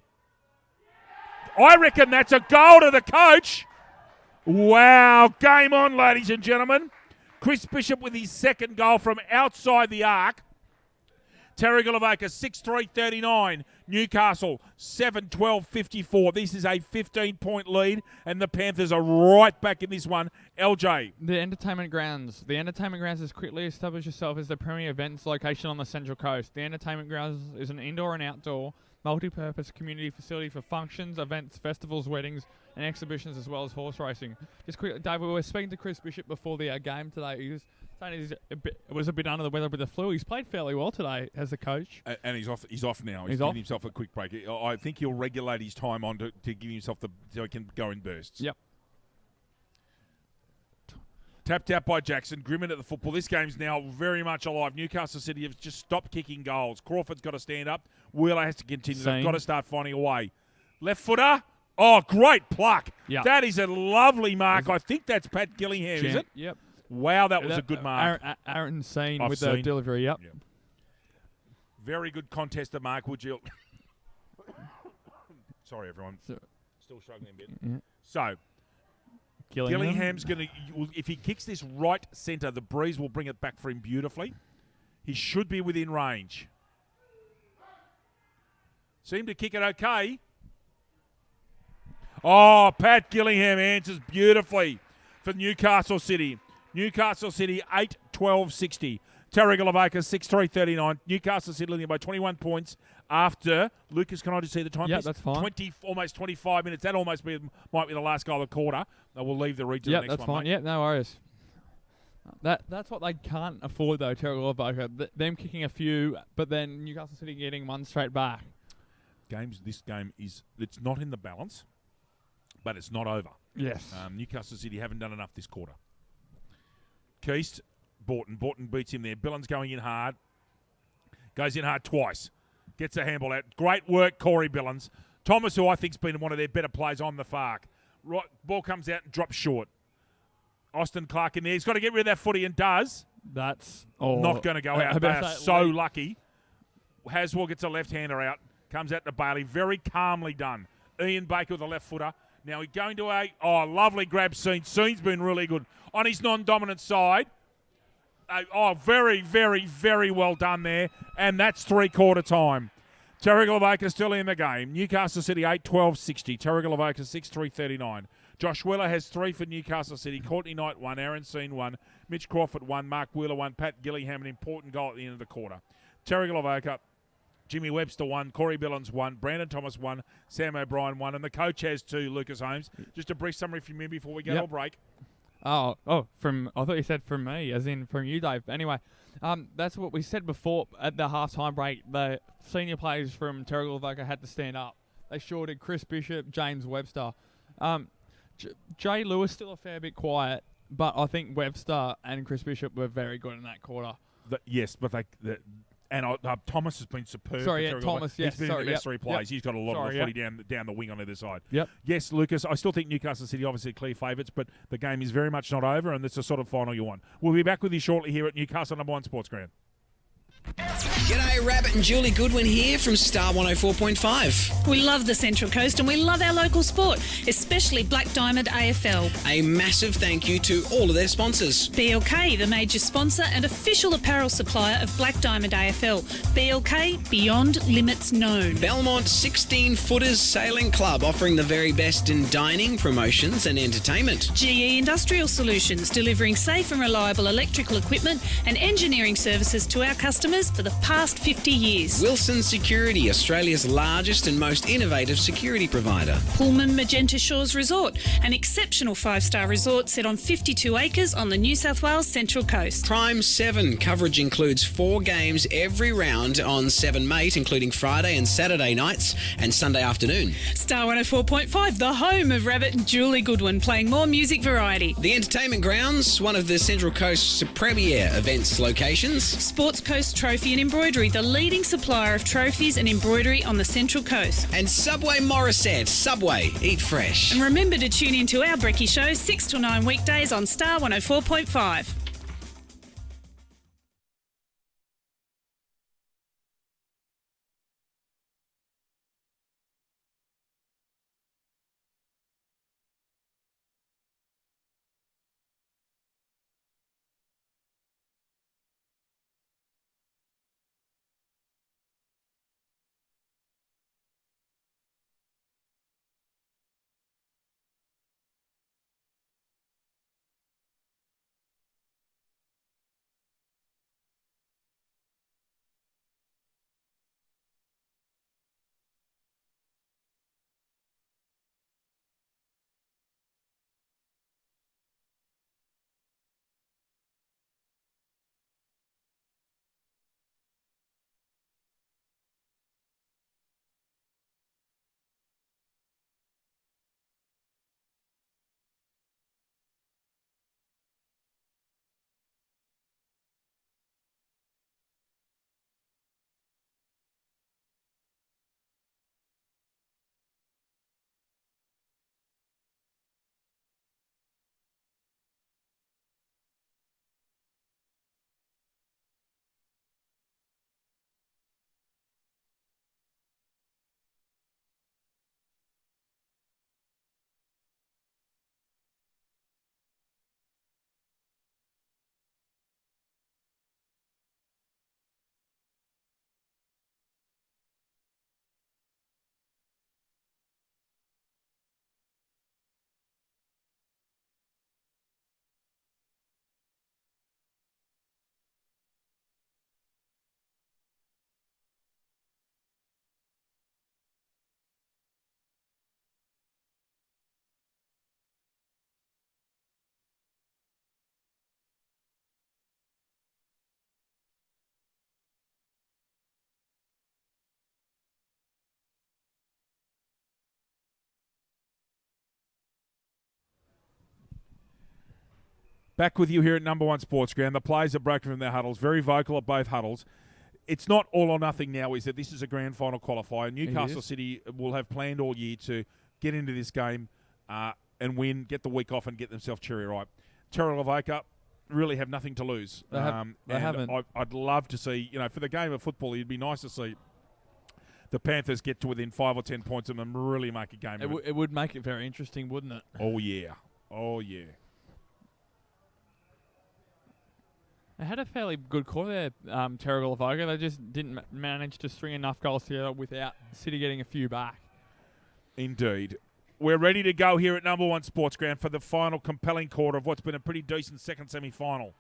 Speaker 2: I reckon that's a goal to the coach. Wow. Game on, ladies and gentlemen. Chris Bishop with his second goal from outside the arc. Terrigal Avoca 6-3-39. Newcastle 7-12-54. This is a 15-point lead, and the Panthers are right back in this one. LJ.
Speaker 1: The Entertainment Grounds. The Entertainment Grounds has quickly established itself as the premier events location on the Central Coast. The Entertainment Grounds is an indoor and outdoor multi-purpose community facility for functions, events, festivals, weddings, and exhibitions, as well as horse racing. Just quickly, Dave, we were speaking to Chris Bishop before the game today. He was saying was a bit under the weather with the flu. He's played fairly well today as a coach.
Speaker 2: And he's off. He's off now.
Speaker 1: He's
Speaker 2: giving
Speaker 1: off.
Speaker 2: himself a quick break. I think he'll regulate his time on to give himself so he can go in bursts.
Speaker 1: Yep.
Speaker 2: Tapped out by Jackson. Grimmin at the football. This game's now very much alive. Newcastle City have just stopped kicking goals. Crawford's got to stand up. Wheeler has to continue. They've got to start finding a way. Left footer. Oh, great pluck.
Speaker 1: Yep.
Speaker 2: That is a lovely mark. I think that's Pat Gillingham, is it?
Speaker 1: Yep.
Speaker 2: Wow, that was a good mark.
Speaker 1: Aaron Seen with the delivery, yep.
Speaker 2: Very good contest of mark, would you? Sorry, everyone. Still struggling a bit.
Speaker 1: Yeah.
Speaker 2: So, Gillingham's going to, if he kicks this right centre, the breeze will bring it back for him beautifully. He should be within range. Seemed to kick it okay. Oh, Pat Gillingham answers beautifully for Newcastle City. Newcastle City 8-12-60. Terrigal Avoca 6-3-39. Newcastle City leading by 21 points after, Lucas, can I just see the time?
Speaker 1: Yeah, that's fine.
Speaker 2: Almost 25 minutes. That almost might be the last goal of the quarter. We'll leave the read to the next one.
Speaker 1: Yeah, that's fine. Yeah, no worries. That's what they can't afford, though, Terrigal Avoca. Them kicking a few, but then Newcastle City getting one straight back.
Speaker 2: This game it's not in the balance, but it's not over.
Speaker 1: Yes.
Speaker 2: Newcastle City haven't done enough this quarter. Keast, Borton beats him there. Billins going in hard. Goes in hard twice. Gets a handball out. Great work, Corey Billins. Thomas, who I think's been one of their better players on the FARC. Right, ball comes out and drops short. Austin Clark in there. He's got to get rid of that footy and does.
Speaker 1: That's
Speaker 2: not going to go out. They are so lucky. Haswell gets a left-hander out. Comes out to Bailey. Very calmly done. Ian Baker with a left footer. Now he's going to lovely grab Seen. Seen's been really good on his non-dominant side. Very, very, very well done there. And that's three-quarter time. Terrigal Avoca still in the game. Newcastle City 8-12-60. Terrigal Avoca 6-3-39. Josh Wheeler has 3 for Newcastle City. Courtney Knight 1. Aaron Seen 1. Mitch Crawford 1. Mark Wheeler 1. Pat Gillingham an important goal at the end of the quarter. Terrigal Avoca, Jimmy Webster 1. Corey Billins 1. Brandon Thomas 1. Sam O'Brien 1. And the coach has 2, Lucas Holmes. Just a brief summary from you before we go to break.
Speaker 1: I thought you said from me, as in from you, Dave. Anyway, that's what we said before at the halftime break. The senior players from Terrigal Avoca had to stand up. They sure did. Chris Bishop, James Webster. Jay Lewis still a fair bit quiet, but I think Webster and Chris Bishop were very good in that quarter.
Speaker 2: Yes, but And Thomas has been superb.
Speaker 1: Sorry,
Speaker 2: for
Speaker 1: yeah,
Speaker 2: Terrigal.
Speaker 1: Thomas, yes,
Speaker 2: He's been
Speaker 1: sorry,
Speaker 2: in the best
Speaker 1: yep,
Speaker 2: three plays.
Speaker 1: yep.
Speaker 2: He's got a lot of
Speaker 1: Sorry,
Speaker 2: the footy down the wing on either side.
Speaker 1: Yep.
Speaker 2: Yes, Lucas, I still think Newcastle City obviously clear favourites, but the game is very much not over, and it's the sort of final you want. We'll be back with you shortly here at Newcastle #1 Sports Ground.
Speaker 4: G'day, Rabbit and Julie Goodwin here from Star 104.5.
Speaker 5: We love the Central Coast and we love our local sport, especially Black Diamond AFL.
Speaker 4: A massive thank you to all of their sponsors.
Speaker 5: BLK, the major sponsor and official apparel supplier of Black Diamond AFL. BLK, beyond limits known.
Speaker 4: Belmont 16-Footers Sailing Club, offering the very best in dining, promotions and entertainment.
Speaker 5: GE Industrial Solutions, delivering safe and reliable electrical equipment and engineering services to our customers for the past 50 years.
Speaker 4: Wilson Security, Australia's largest and most innovative security provider.
Speaker 5: Pullman Magenta Shores Resort, an exceptional 5-star resort set on 52 acres on the New South Wales Central Coast.
Speaker 4: Prime 7 coverage includes 4 games every round on 7 Mate, including Friday and Saturday nights and Sunday afternoon.
Speaker 5: Star 104.5, the home of Rabbit and Julie Goodwin, playing more music variety.
Speaker 4: The Entertainment Grounds, one of the Central Coast's premier events locations.
Speaker 5: Sports Coast Trophy and Embroidery, the leading supplier of trophies and embroidery on the Central Coast.
Speaker 4: And Subway Morisset. Subway, eat fresh.
Speaker 5: And remember to tune in to our Brekkie Show 6 till 9 weekdays on Star 104.5.
Speaker 2: Back with you here at #1 Sports Ground. The players have broken from their huddles, very vocal at both huddles. It's not all or nothing now, is that this is a grand final qualifier. Newcastle City will have planned all year to get into this game and win, get the week off and get themselves cherry ripe. Terrigal, Avoca really have nothing to lose.
Speaker 1: They haven't.
Speaker 2: I'd love to see, for the game of football, it'd be nice to see the Panthers get to within 5 or 10 points of them and really make a game of it.
Speaker 1: It would make it very interesting, wouldn't it?
Speaker 2: Oh, yeah. Oh, yeah.
Speaker 1: They had a fairly good core there, Terrigal, Avoca. They just didn't manage to string enough goals together without City getting a few back.
Speaker 2: Indeed. We're ready to go here at #1 Sports Ground for the final compelling quarter of what's been a pretty decent second semi-final.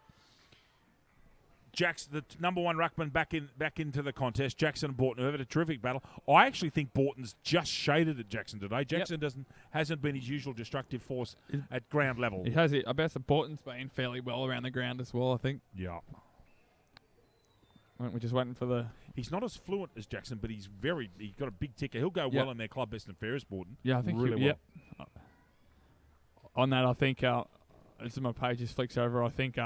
Speaker 2: Jackson, the #1 ruckman, back into the contest. Jackson and Borton have had a terrific battle. I actually think Borton's just shaded at Jackson today. Jackson hasn't been his usual destructive force at ground level.
Speaker 1: He has it. I bet the Borton's been fairly well around the ground as well, I think.
Speaker 2: Yeah.
Speaker 1: We're just waiting for the...
Speaker 2: He's not as fluent as Jackson, but he's got a big ticker. He'll go well in their club best and fairest, Borton.
Speaker 1: Yeah, I think
Speaker 2: really well.
Speaker 1: On that, I think, as my page just flicks over, I think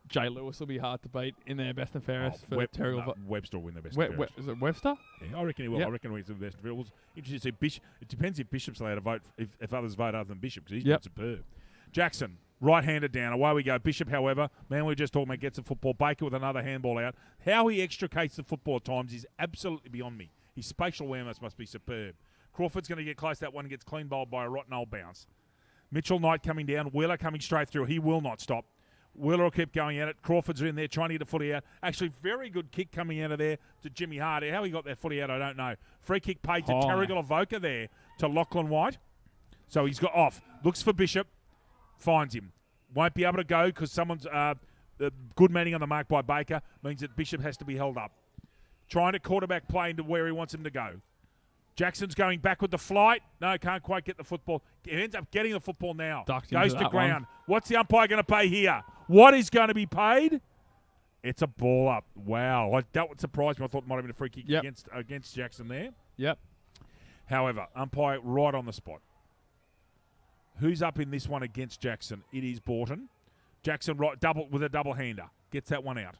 Speaker 1: Jay Lewis will be hard to beat in their best and fairest for Terrigal.
Speaker 2: Webster will win the best and fairest.
Speaker 1: Is it Webster?
Speaker 2: Yeah, I reckon he will.
Speaker 1: Yep.
Speaker 2: I reckon he'll win the best and fairest. Interesting to see Bishop. It depends if Bishop's allowed to vote, if others vote other than Bishop, because he's been superb. Jackson, right-handed down. Away we go. Bishop, however, man, we were just talking about, gets the football. Baker with another handball out. How he extricates the football at times is absolutely beyond me. His spatial awareness must be superb. Crawford's going to get close to that one and gets clean bowled by a rotten old bounce. Mitchell Knight coming down. Wheeler coming straight through. He will not stop. Wheeler will keep going at it. Crawford's in there trying to get the footy out. Actually, very good kick coming out of there to Jimmy Hart. How he got that footy out, I don't know. Free kick paid to Terrigal Avoca there to Lachlan White. So he's got off. Looks for Bishop. Finds him. Won't be able to go because someone's good manning on the mark by Baker. Means that Bishop has to be held up. Trying to quarterback play into where he wants him to go. Jackson's going back with the flight. No, can't quite get the football. He ends up getting the football now. Goes to ground. What's the umpire going to pay here? What is going to be paid? It's a ball up. Wow. That would surprise me. I thought it might have been a free kick against Jackson there.
Speaker 1: Yep.
Speaker 2: However, umpire right on the spot. Who's up in this one against Jackson? It is Borton. Jackson double with a double-hander. Gets that one out.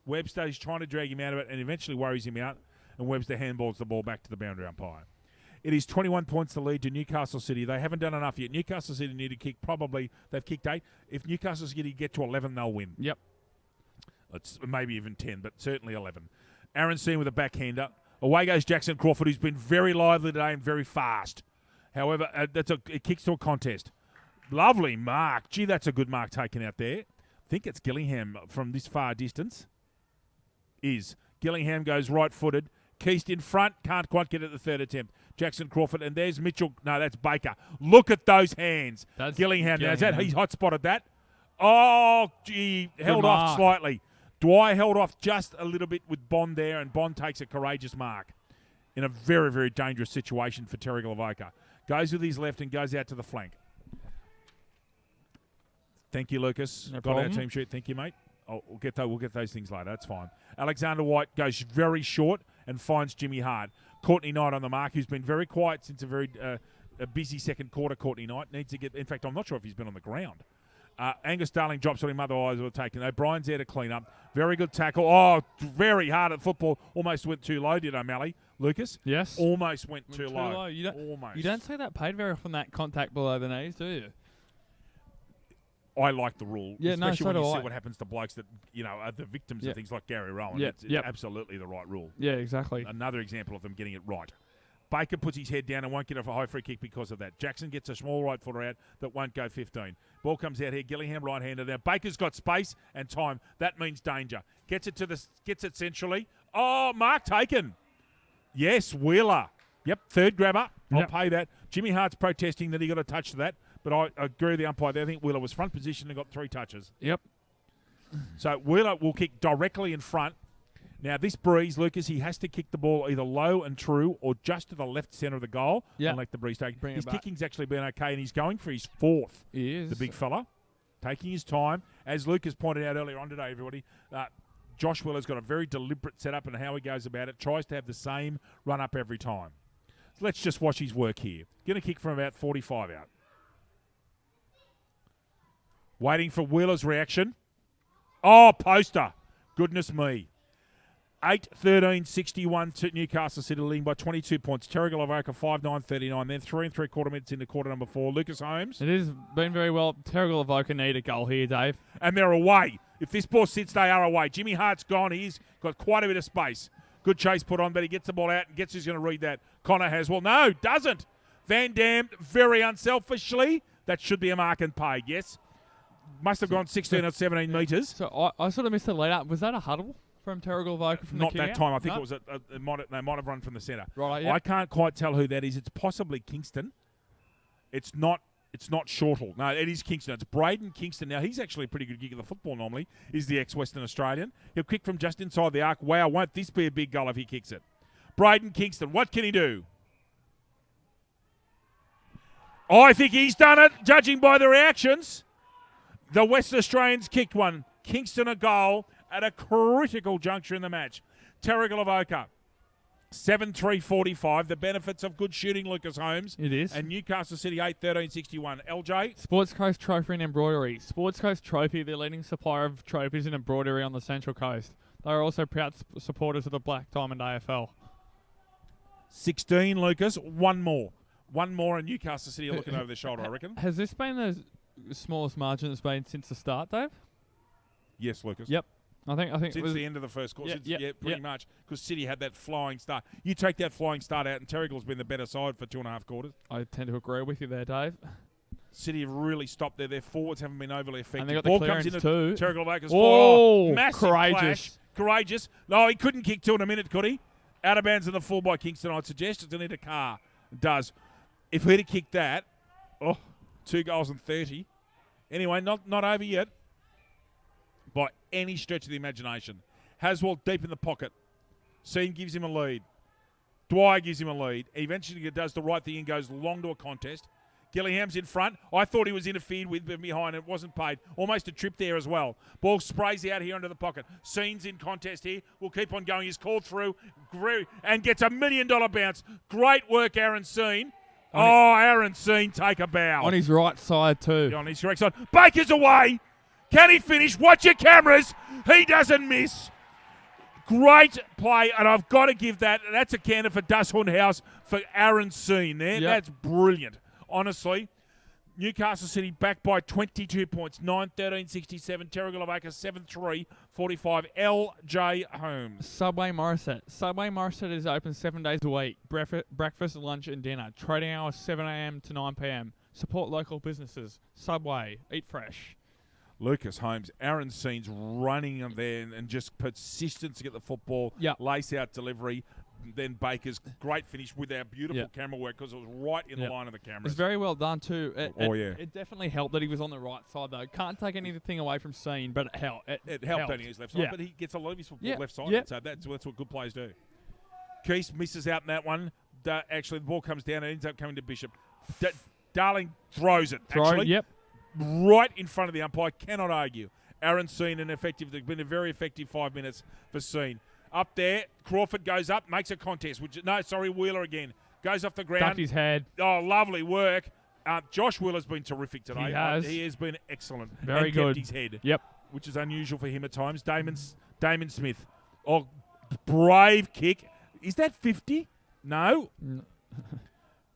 Speaker 2: Webster is trying to drag him out of it and eventually worries him out. And Webster handballs the ball back to the boundary umpire. It is 21 points to lead to Newcastle City. They haven't done enough yet. Newcastle City need to kick they've kicked 8. If Newcastle City get to 11, they'll win.
Speaker 1: Yep.
Speaker 2: It's maybe even 10, but certainly 11. Aaron Seen with a backhander. Away goes Jackson Crawford, who's been very lively today and very fast. However, it kicks to a contest. Lovely mark. Gee, that's a good mark taken out there. I think it's Gillingham from this far distance. Gillingham goes right-footed. Keast in front. Can't quite get it at the third attempt. Jackson Crawford. And there's Mitchell. No, that's Baker. Look at those hands. That's Gillingham. Now, is that he's hot-spotted that? Oh, gee. Held off slightly. Dwyer held off just a little bit with Bond there, and Bond takes a courageous mark in a very, very dangerous situation for Terrigal Avoca. Goes with his left and goes out to the flank. Thank you, Lucas.
Speaker 1: No
Speaker 2: Got our
Speaker 1: problem.
Speaker 2: team sheet. Thank you, mate. Oh, we'll get those things later. That's fine. Alexander White goes very short and finds Jimmy Hart. Courtney Knight on the mark, who's been very quiet since a very busy second quarter. Courtney Knight needs to get. In fact, I'm not sure if he's been on the ground. Angus Darling drops on him. Otherwise, we'll take it. O'Brien's there to clean up. Very good tackle. Oh, very hard at football. Almost went too low, did O'Malley? Lucas?
Speaker 1: Yes.
Speaker 2: Almost went too low.
Speaker 1: You don't see that paid very often, that contact below the knees, do you?
Speaker 2: I like the rule, especially
Speaker 1: so
Speaker 2: when you
Speaker 1: do
Speaker 2: see
Speaker 1: I.
Speaker 2: what happens to blokes that are the victims of things like Gary Rowan.
Speaker 1: Yeah.
Speaker 2: It's absolutely the right rule.
Speaker 1: Yeah, exactly.
Speaker 2: Another example of them getting it right. Baker puts his head down and won't get a high free kick because of that. Jackson gets a small right footer out that won't go 15. Ball comes out here. Gillingham right-hander. Now Baker's got space and time. That means danger. Gets it centrally. Oh, mark taken. Yes, Wheeler. Yep, third grabber. I'll pay that. Jimmy Hart's protesting that he got a touch to that, but I agree with the umpire there. I think Wheeler was front position and got 3 touches.
Speaker 1: Yep.
Speaker 2: So Wheeler will kick directly in front. Now, this breeze, Lucas, he has to kick the ball either low and true or just to the left centre of the goal and let the breeze take it. His kicking's actually been okay, and he's going for his 4th.
Speaker 1: He is.
Speaker 2: The big fella. Taking his time. As Lucas pointed out earlier on today, everybody, Josh Wheeler's got a very deliberate setup in how he goes about it. Tries to have the same run-up every time. So let's just watch his work here. Going to kick from about 45 out. Waiting for Wheeler's reaction. Oh, poster. Goodness me. 8-13-61 to Newcastle City, leading by 22 points. Terrigal Avoca 5-9-39. Then 3 3/4 minutes into quarter number 4. Lucas Holmes.
Speaker 1: It has been very well. Terrigal Avoca need a goal here, Dave.
Speaker 2: And they're away. If this ball sits, they are away. Jimmy Hart's gone. He's got quite a bit of space. Good chase put on, but he gets the ball out and gets who's going to read that. Connor has. Well, no, doesn't. Van Dam, very unselfishly. That should be a mark and paid, yes. Must have gone 16 or 17 metres.
Speaker 1: So I sort of missed the lead up. Was that a huddle from Terrigal Avoca from
Speaker 2: Not
Speaker 1: the
Speaker 2: that time. I think it was they might have run from the centre.
Speaker 1: Right, yeah.
Speaker 2: I can't quite tell who that is. It's possibly Kingston. It's not Shortall. No, it is Kingston. It's Braden Kingston. Now, he's actually a pretty good gig of the football normally. He's the ex-Western Australian. He'll kick from just inside the arc. Wow, won't this be a big goal if he kicks it? Braden Kingston, what can he do? Oh, I think he's done it, judging by the reactions. The West Australians kicked one. Kingston a goal at a critical juncture in the match. Terrigal Avoca 7-3-45. The benefits of good shooting, Lucas Holmes.
Speaker 1: It is.
Speaker 2: And Newcastle City 8-13-61. LJ?
Speaker 1: Sports Coast Trophy and Embroidery. Sports Coast Trophy, the leading supplier of trophies and embroidery on the Central Coast. They are also proud supporters of the Black Diamond AFL.
Speaker 2: 16, Lucas. One more. One more, and Newcastle City are looking over their shoulder, I reckon.
Speaker 1: Has this been the smallest margin it's been since the start, Dave?
Speaker 2: Yes, Lucas.
Speaker 1: Yep. I think
Speaker 2: Since
Speaker 1: it was
Speaker 2: the end of the first quarter.
Speaker 1: Yeah,
Speaker 2: Pretty much. Because City had that flying start. You take that flying start out, and Terrigal's been the better side for 2.5 quarters.
Speaker 1: I tend to agree with you there, Dave.
Speaker 2: City have really stopped there. Their forwards haven't been overly effective.
Speaker 1: And they got the
Speaker 2: Ball
Speaker 1: clearance
Speaker 2: comes in
Speaker 1: too.
Speaker 2: Terrigal Avoca's
Speaker 1: Oh,
Speaker 2: massive
Speaker 1: courageous.
Speaker 2: clash. Courageous. No, he couldn't kick two in a minute, could he? Out of bounds in the full by Kingston, I'd suggest. It's Anita Carr. Does. If he'd have kicked that, 2 goals and 30. Anyway, not over yet. By any stretch of the imagination. Haswell deep in the pocket. Sean gives him a lead. Dwyer gives him a lead. Eventually does the right thing and goes long to a contest. Gillingham's in front. I thought he was interfered with behind. It wasn't paid. Almost a trip there as well. Ball sprays out here into the pocket. Sean's in contest here. Will keep on going. He's called through and gets $1 million bounce. Great work, Aaron Sean. Aaron Sean, take a bow.
Speaker 1: On his right side too.
Speaker 2: On his correct side. Baker's away. Can he finish? Watch your cameras. He doesn't miss. Great play, and I've got to give that's a candidate for Dusthorn House for Aaron Sean there.
Speaker 1: Yep.
Speaker 2: That's brilliant, honestly. Newcastle City back by 22 points, 9-13-67. Terrigal Avoca 7-3-45. LJ Holmes.
Speaker 1: Subway Morisset. Subway Morisset is open 7 days a week. Breakfast, lunch and dinner. Trading hours 7 a.m. to 9 p.m. Support local businesses. Subway. Eat fresh.
Speaker 2: Lucas Holmes, Aaron Sean's running in there and just persistence to get the football.
Speaker 1: Yep.
Speaker 2: Lace out delivery. Then Baker's great finish with our beautiful camera work because it was right in the line of the cameras.
Speaker 1: It's very well done too.
Speaker 2: It
Speaker 1: definitely helped that he was on the right side though. Can't take anything away from Sean, but it helped.
Speaker 2: It helped on his left side, but he gets a lot of his football left side. So that's what good players do. Keese misses out in that one. Actually, the ball comes down and ends up coming to Bishop. Darling throws it. Right in front of the umpire. Cannot argue. Aaron Sean, there's been a very effective 5 minutes for Sean. Up there, Crawford goes up, makes a contest. Wheeler again. Goes off the ground.
Speaker 1: Ducked his head.
Speaker 2: Oh, lovely work. Josh Wheeler's been terrific today.
Speaker 1: He
Speaker 2: has been excellent.
Speaker 1: Very
Speaker 2: and
Speaker 1: good.
Speaker 2: Kept his head.
Speaker 1: Yep.
Speaker 2: Which is unusual for him at times. Damon Smith. Oh, brave kick. Is that 50? No.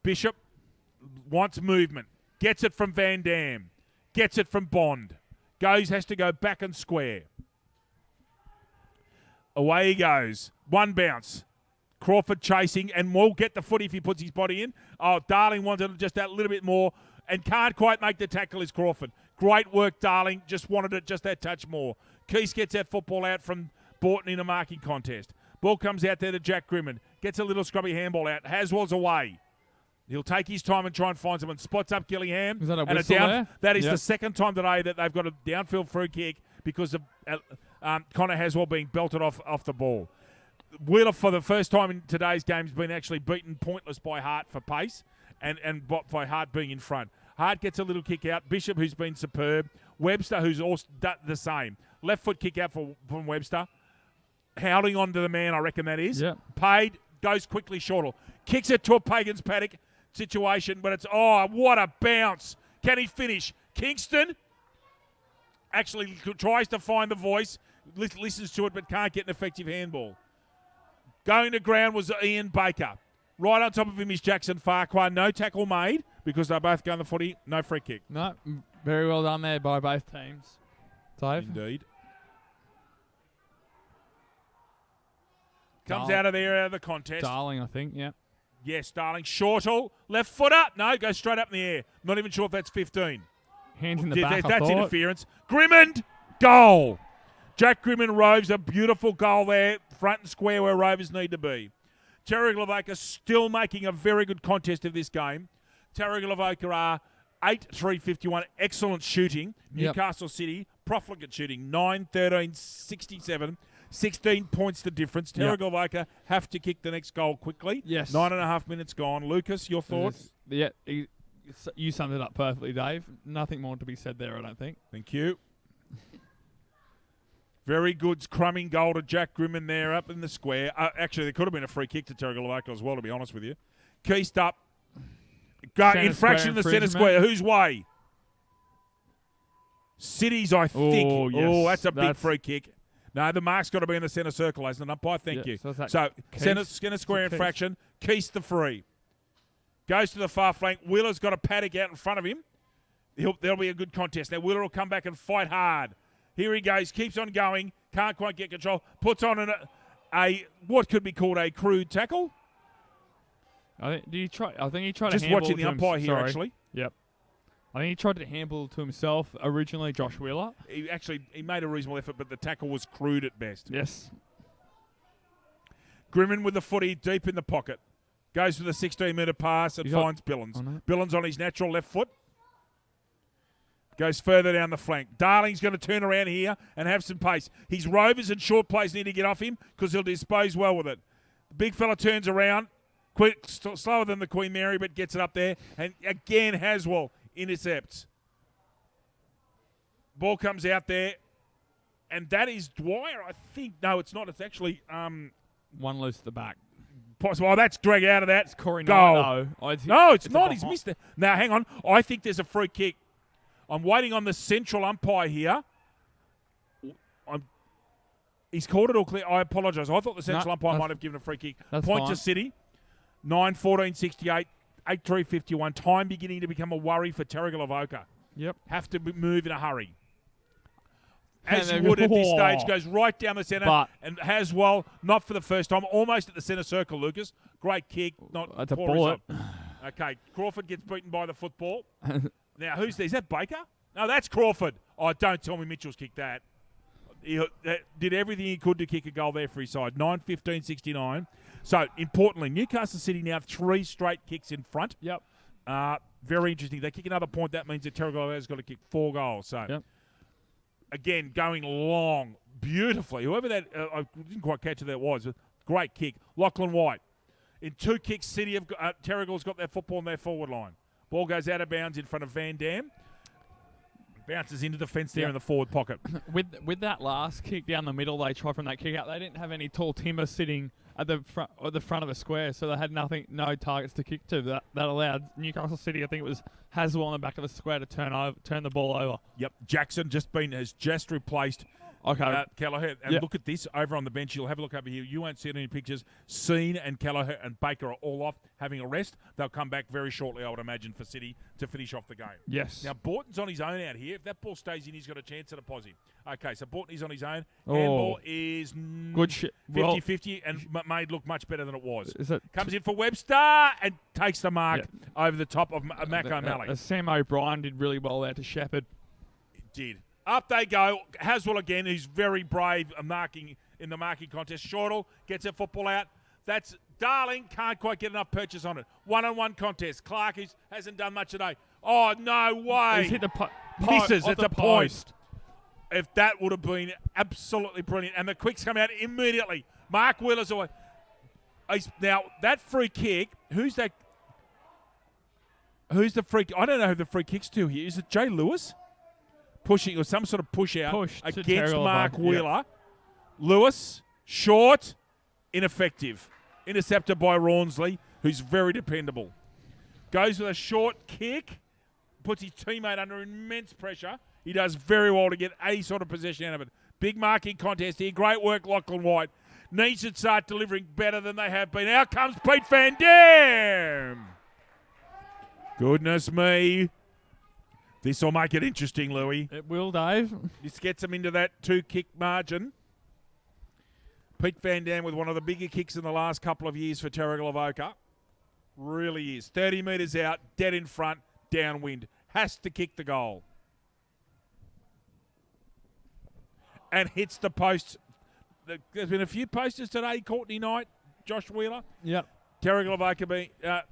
Speaker 2: Bishop wants movement. Gets it from Van Dam. Gets it from Bond. Has to go back and square. Away he goes. One bounce. Crawford chasing and will get the foot if he puts his body in. Oh, Darling wanted just that little bit more and can't quite make the tackle is Crawford. Great work, Darling. Just wanted it just that touch more. Keese gets that football out from Borton in a marking contest. Ball comes out there to Jack Grimond. Gets a little scrubby handball out. Haswell's away. He'll take his time and try and find someone. Spots up Gillingham.
Speaker 1: Is that a whistle there?
Speaker 2: That is the second time today that they've got a downfield free kick because of Connor Haswell being belted off the ball. Wheeler, for the first time in today's game, has been actually beaten pointless by Hart for pace and by Hart being in front. Hart gets a little kick out. Bishop, who's been superb. Webster, who's also the same. Left foot kick out from Webster. Howling onto the man, I reckon that is.
Speaker 1: Yep.
Speaker 2: Paid, goes quickly short. Kicks it to a Pagan's paddock situation, but it's, what a bounce. Can he finish? Kingston actually tries to find the voice, listens to it, but can't get an effective handball. Going to ground was Ian Baker. Right on top of him is Jackson Farquhar. No tackle made because they're both going the footy. No free kick.
Speaker 1: No, very well done there by both teams. Dave?
Speaker 2: Indeed. Comes out of the contest.
Speaker 1: Darling, I think, yeah.
Speaker 2: Yes, Darling. Shortle. Left foot up. No, goes straight up in the air. Not even sure if that's 15.
Speaker 1: Hands in the back,
Speaker 2: That's interference. Grimmond. Goal. Jack Grimmond roves a beautiful goal there. Front and square where Rovers need to be. Terrigal Avoca still making a very good contest of this game. Terrigal Avoca are 8-3-51. Excellent shooting. Newcastle City, profligate shooting. 9-13-67. 16 points the difference. Terrigal Avoca have to kick the next goal quickly.
Speaker 1: Yes.
Speaker 2: 9.5 minutes gone. Lucas, your thoughts?
Speaker 1: Yeah, you summed it up perfectly, Dave. Nothing more to be said there, I don't think.
Speaker 2: Thank you. Very good crumbing goal to Jack Grimmin there up in the square. Actually, there could have been a free kick to Terrigal Avoca as well, to be honest with you. Keist up. Infraction in the centre square. Whose way? City's, I think.
Speaker 1: Oh, yes.
Speaker 2: That's a big free kick. No, the mark's got to be in the centre circle, hasn't it, umpire? Thank you. So centre square infraction. Keist the free. Goes to the far flank. Wheeler's got a paddock out in front of him. There'll be a good contest. Now, Wheeler will come back and fight hard. Here he goes. Keeps on going. Can't quite get control. Puts on a what could be called a crude tackle.
Speaker 1: I think he tried to handball.
Speaker 2: Just watching the umpire here, actually.
Speaker 1: Yep. I think he tried to handball to himself originally, Josh Wheeler.
Speaker 2: He made a reasonable effort, but the tackle was crude at best.
Speaker 1: Yes.
Speaker 2: Grimmin with the footy deep in the pocket. Goes for the 16-metre pass and finds Billings.
Speaker 1: Oh, no.
Speaker 2: Billings on his natural left foot. Goes further down the flank. Darling's going to turn around here and have some pace. His rovers and short plays need to get off him because he'll dispose well with it. The big fella turns around. Quick, slower than the Queen Mary, but gets it up there. And again, Haswell intercepts. Ball comes out there. And that is Dwyer, I think. No, it's not. It's actually...
Speaker 1: one loose at the back.
Speaker 2: Well, that's drag out of that.
Speaker 1: It's Corey
Speaker 2: goal.
Speaker 1: Knight,
Speaker 2: No, it's not. He's missed it. Now, hang on. I think there's a free kick. I'm waiting on the central umpire here. He's called it all clear. I apologise. I thought the central umpire might have given a free kick. Point to City. 9:14:68. 8:3:51. Time beginning to become a worry for Terrigal Avoca.
Speaker 1: Yep.
Speaker 2: Have to move in a hurry. As you would at this stage, goes right down the centre and Haswell, not for the first time, almost at the centre circle, Lucas. Great kick.
Speaker 1: That's a bullet.
Speaker 2: Okay, Crawford gets beaten by the football. Now, who's there? Is that Baker? No, that's Crawford. Oh, don't tell me Mitchell's kicked that. He did everything he could to kick a goal there for his side. 9:15:69. So, importantly, Newcastle City now 3 straight kicks in front.
Speaker 1: Yep.
Speaker 2: Very interesting. They kick another point. That means that Terrigal has got to kick 4 goals. So,
Speaker 1: yep.
Speaker 2: Again, going long, beautifully. Whoever that, I didn't quite catch who that was. Great kick. Lachlan White. In 2 kicks, City have Terrigal's got their football on their forward line. Ball goes out of bounds in front of Van Dam. Bounces into the fence there in the forward pocket.
Speaker 1: With that last kick down the middle, they tried from that kick out. They didn't have any tall timber sitting at the front of the square, so they had no targets to kick to. That allowed Newcastle City, I think it was Haswell on the back of the square, to turn the ball over.
Speaker 2: Yep, Jackson has just replaced Kelleher. And look at this over on the bench. You'll have a look over here. You won't see it in any pictures. Seen and Kelleher and Baker are all off having a rest. They'll come back very shortly, I would imagine, for City to finish off the game.
Speaker 1: Yes.
Speaker 2: Now, Borton's on his own out here. If that ball stays in, he's got a chance at a posse. Okay, so Borton is on his own. Handball is
Speaker 1: good shit.
Speaker 2: 50-50 and made look much better than it was. Comes in for Webster and takes the mark over the top of Mac O'Malley.
Speaker 1: Sam O'Brien did really well there to Shepherd.
Speaker 2: Did. Up they go. Haswell again, who's very brave marking in the marking contest. Shortall gets her football out. That's Darling. Can't quite get enough purchase on it. 1-on-1 contest. Clark hasn't done much today. Oh, no way.
Speaker 1: He's hit the
Speaker 2: misses at the point. If that would have been absolutely brilliant. And the quicks come out immediately. Mark Wheeler's away. Now, that free kick, who's that? Who's the free? I don't know who the free kick's to here. Is it Jay Lewis? Pushing or some sort of push out against Mark Wheeler. Yep. Lewis, short, ineffective. Intercepted by Rawnsley, who's very dependable. Goes with a short kick, puts his teammate under immense pressure. He does very well to get any sort of possession out of it. Big marking contest here. Great work, Lachlan White. Needs to start delivering better than they have been. Out comes Pete Van Dam. Goodness me. This will make it interesting, Louis.
Speaker 1: It will, Dave.
Speaker 2: This gets them into that 2-kick margin. Pete Van Dam with one of the bigger kicks in the last couple of years for Terrigal Avoca. Really is. 30 metres out, dead in front, downwind. Has to kick the goal. And hits the post. There's been a few posters today. Courtney Knight, Josh Wheeler.
Speaker 1: Yep.
Speaker 2: Terrigal Avoca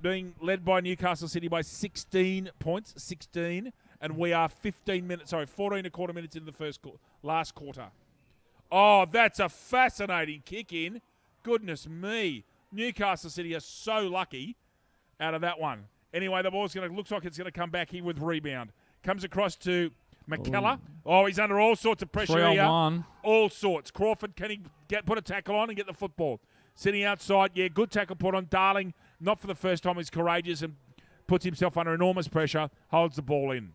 Speaker 2: being led by Newcastle City by 16 points. 16. And we are 14 and a quarter minutes into the last quarter. Oh, that's a fascinating kick in. Goodness me. Newcastle City are so lucky out of that one. Anyway, the ball's looks like it's going to come back here with rebound. Comes across to McKellar. Oh, he's under all sorts of pressure
Speaker 1: 3 on
Speaker 2: here.
Speaker 1: 1.
Speaker 2: All sorts. Crawford, can he put a tackle on and get the football? Sitting outside, yeah, good tackle put on. Darling, not for the first time, is courageous and puts himself under enormous pressure, holds the ball in.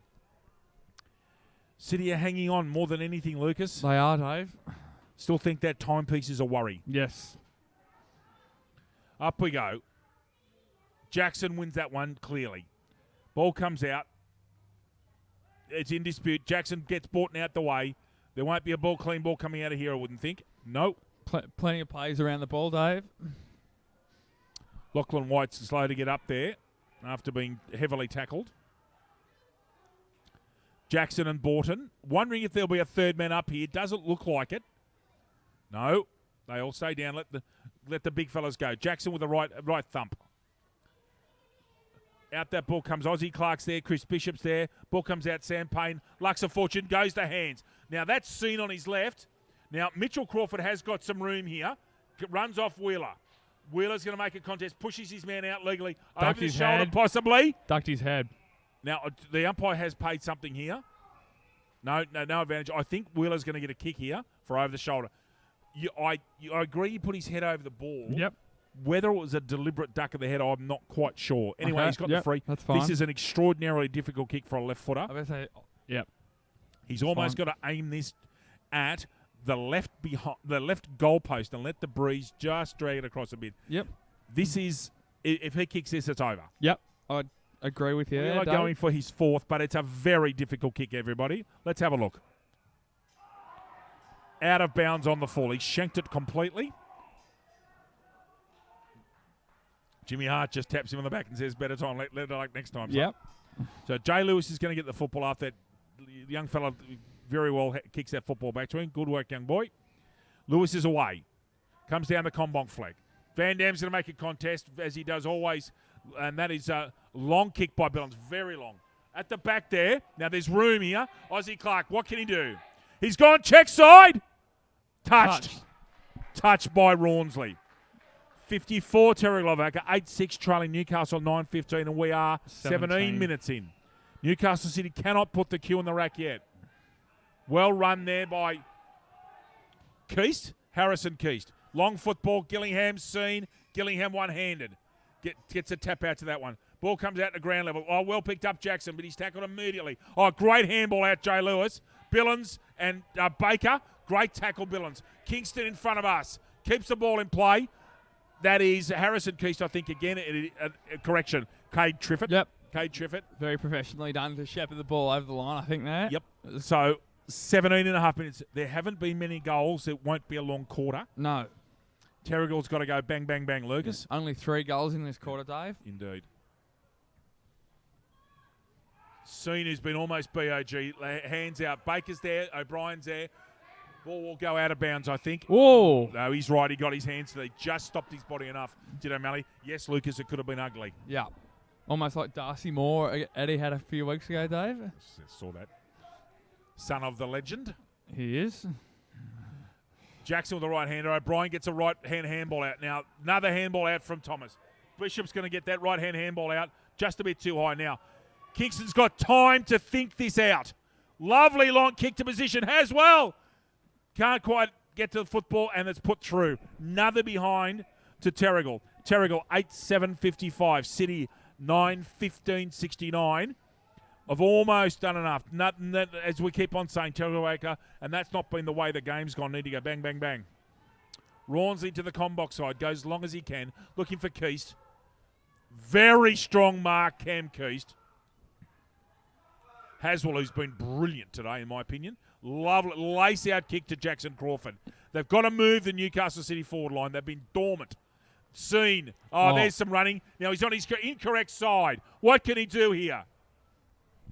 Speaker 2: City are hanging on more than anything, Lucas.
Speaker 1: They are, Dave.
Speaker 2: Still think that timepiece is a worry.
Speaker 1: Yes.
Speaker 2: Up we go. Jackson wins that one clearly. Ball comes out. It's in dispute. Jackson gets Borton out the way. There won't be a clean ball coming out of here, I wouldn't think. Nope.
Speaker 1: Plenty of plays around the ball, Dave.
Speaker 2: Lachlan White's slow to get up there after being heavily tackled. Jackson and Borton. Wondering if there'll be a third man up here. Doesn't look like it. No. They all stay down. Let the big fellas go. Jackson with a right thump. Out that ball comes Ozzie Clark's there. Chris Bishop's there. Ball comes out. Sam Payne. Lux of Fortune goes to hands. Now that's seen on his left. Now Mitchell Crawford has got some room here. Runs off Wheeler. Wheeler's going to make a contest. Pushes his man out legally.
Speaker 1: Ducked
Speaker 2: over the
Speaker 1: his
Speaker 2: shoulder
Speaker 1: head.
Speaker 2: possibly.
Speaker 1: Ducked his head.
Speaker 2: Now the umpire has paid something here. No advantage. I think Wheeler's going to get a kick here for over the shoulder. I agree he put his head over the ball.
Speaker 1: Yep.
Speaker 2: Whether it was a deliberate duck of the head, I'm not quite sure. Anyway,
Speaker 1: Okay,
Speaker 2: he's got the free.
Speaker 1: That's fine.
Speaker 2: This is an extraordinarily difficult kick for a left footer.
Speaker 1: I better say, yep.
Speaker 2: He's almost got to aim this at the left goalpost and let the breeze just drag it across a bit.
Speaker 1: Yep.
Speaker 2: This is, if he kicks this, it's over.
Speaker 1: Yep. I'd agree with you.
Speaker 2: Wheeler
Speaker 1: Dave.
Speaker 2: going for his fourth, but it's a very difficult kick, everybody. Let's have a look. Out of bounds on the fall. He shanked it completely. Jimmy Hart just taps him on the back and says, better time, let it like next time. Son.
Speaker 1: Yep.
Speaker 2: So Jay Lewis is going to get the football after that young fella very well kicks that football back to him. Good work, young boy. Lewis is away. Comes down the Combonk flag. Van Dam's going to make a contest, as he does always, and that is a long kick by Billings, very long. At the back there, now there's room here. Ozzie Clark, what can he do? He's gone check side. Touched by Rawnsley. 54, Terrigal Avoca, 8-6, trailing Newcastle 9-15, and we are 17 minutes in. Newcastle City cannot put the cue in the rack yet. Well run there by Keast, Harrison Keast. Long football, Gillingham seen. Gillingham one-handed. Gets a tap out to that one. Ball comes out to ground level. Oh, well picked up Jackson, but he's tackled immediately. Oh, great handball out, Jay Lewis. Billings and Baker. Great tackle, Billings. Kingston in front of us. Keeps the ball in play. That is Harrison Keast, I think, again, correction. Cade Triffett.
Speaker 1: Yep.
Speaker 2: Cade Triffett.
Speaker 1: Very professionally done to shepherd the ball over the line, I think there.
Speaker 2: Yep. So, 17 and a half minutes. There haven't been many goals. It won't be a long quarter.
Speaker 1: No.
Speaker 2: Terrigal's got to go bang, bang, bang, Lucas.
Speaker 1: Only 3 goals in this quarter, Dave.
Speaker 2: Indeed. Seen who's been almost BOG. Hands out. Baker's there. O'Brien's there. Ball will go out of bounds, I think.
Speaker 1: Whoa.
Speaker 2: No, he's right. He got his hands to it. He just stopped his body enough. Did O'Malley? Yes, Lucas, it could have been ugly.
Speaker 1: Yeah. Almost like Darcy Moore, Eddie had a few weeks ago, Dave.
Speaker 2: Saw that. Son of the legend.
Speaker 1: He is.
Speaker 2: Jackson with the right hander. O'Brien gets a right hand handball out. Now, another handball out from Thomas. Bishop's going to get that right hand handball out just a bit too high now. Kingston's got time to think this out. Lovely long kick to position. Has well. Can't quite get to the football, and it's put through. Another behind to Terrigal. Terrigal 8-7-55. City 9-15-69. I've almost done enough. Nothing that, as we keep on saying, Terrigal, and that's not been the way the game's gone. Need to go bang, bang, bang. Rawnsley to the Combok side. Goes as long as he can. Looking for Keast. Very strong mark, Cam Keast. Haswell, who's been brilliant today, in my opinion. Lovely lace-out kick to Jackson Crawford. They've got to move the Newcastle City forward line. They've been dormant. Seen. Oh, there's some running. Now he's on his incorrect side. What can he do here?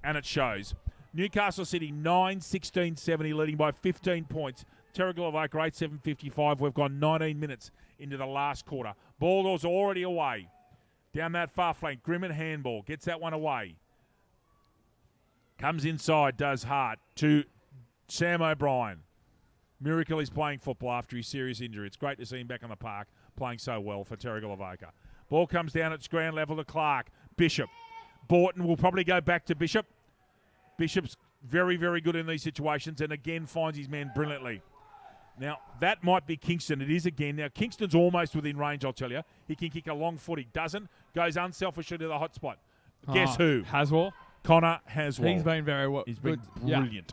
Speaker 2: And it shows. Newcastle City 9-16-70, leading by 15 points. Terrigal Avoca 8-7-55. We've gone 19 minutes into the last quarter. Ball's already away. Down that far flank. Grimmin handball. Gets that one away. Comes inside, does Hart to Sam O'Brien. Miracle is playing football after his serious injury. It's great to see him back on the park playing so well for Terrigal Avoca. Ball comes down at ground level to Clark. Bishop. Borton will probably go back to Bishop. Bishop's very, very good in these situations, and again finds his man brilliantly. Now, that might be Kingston. It is again. Now, Kingston's almost within range, I'll tell you. He can kick a long foot. He doesn't. Goes unselfishly to the hot spot. Guess who?
Speaker 1: Haswell.
Speaker 2: Connor Haswell.
Speaker 1: He's been very well.
Speaker 2: He's been
Speaker 1: good. Yeah.
Speaker 2: brilliant.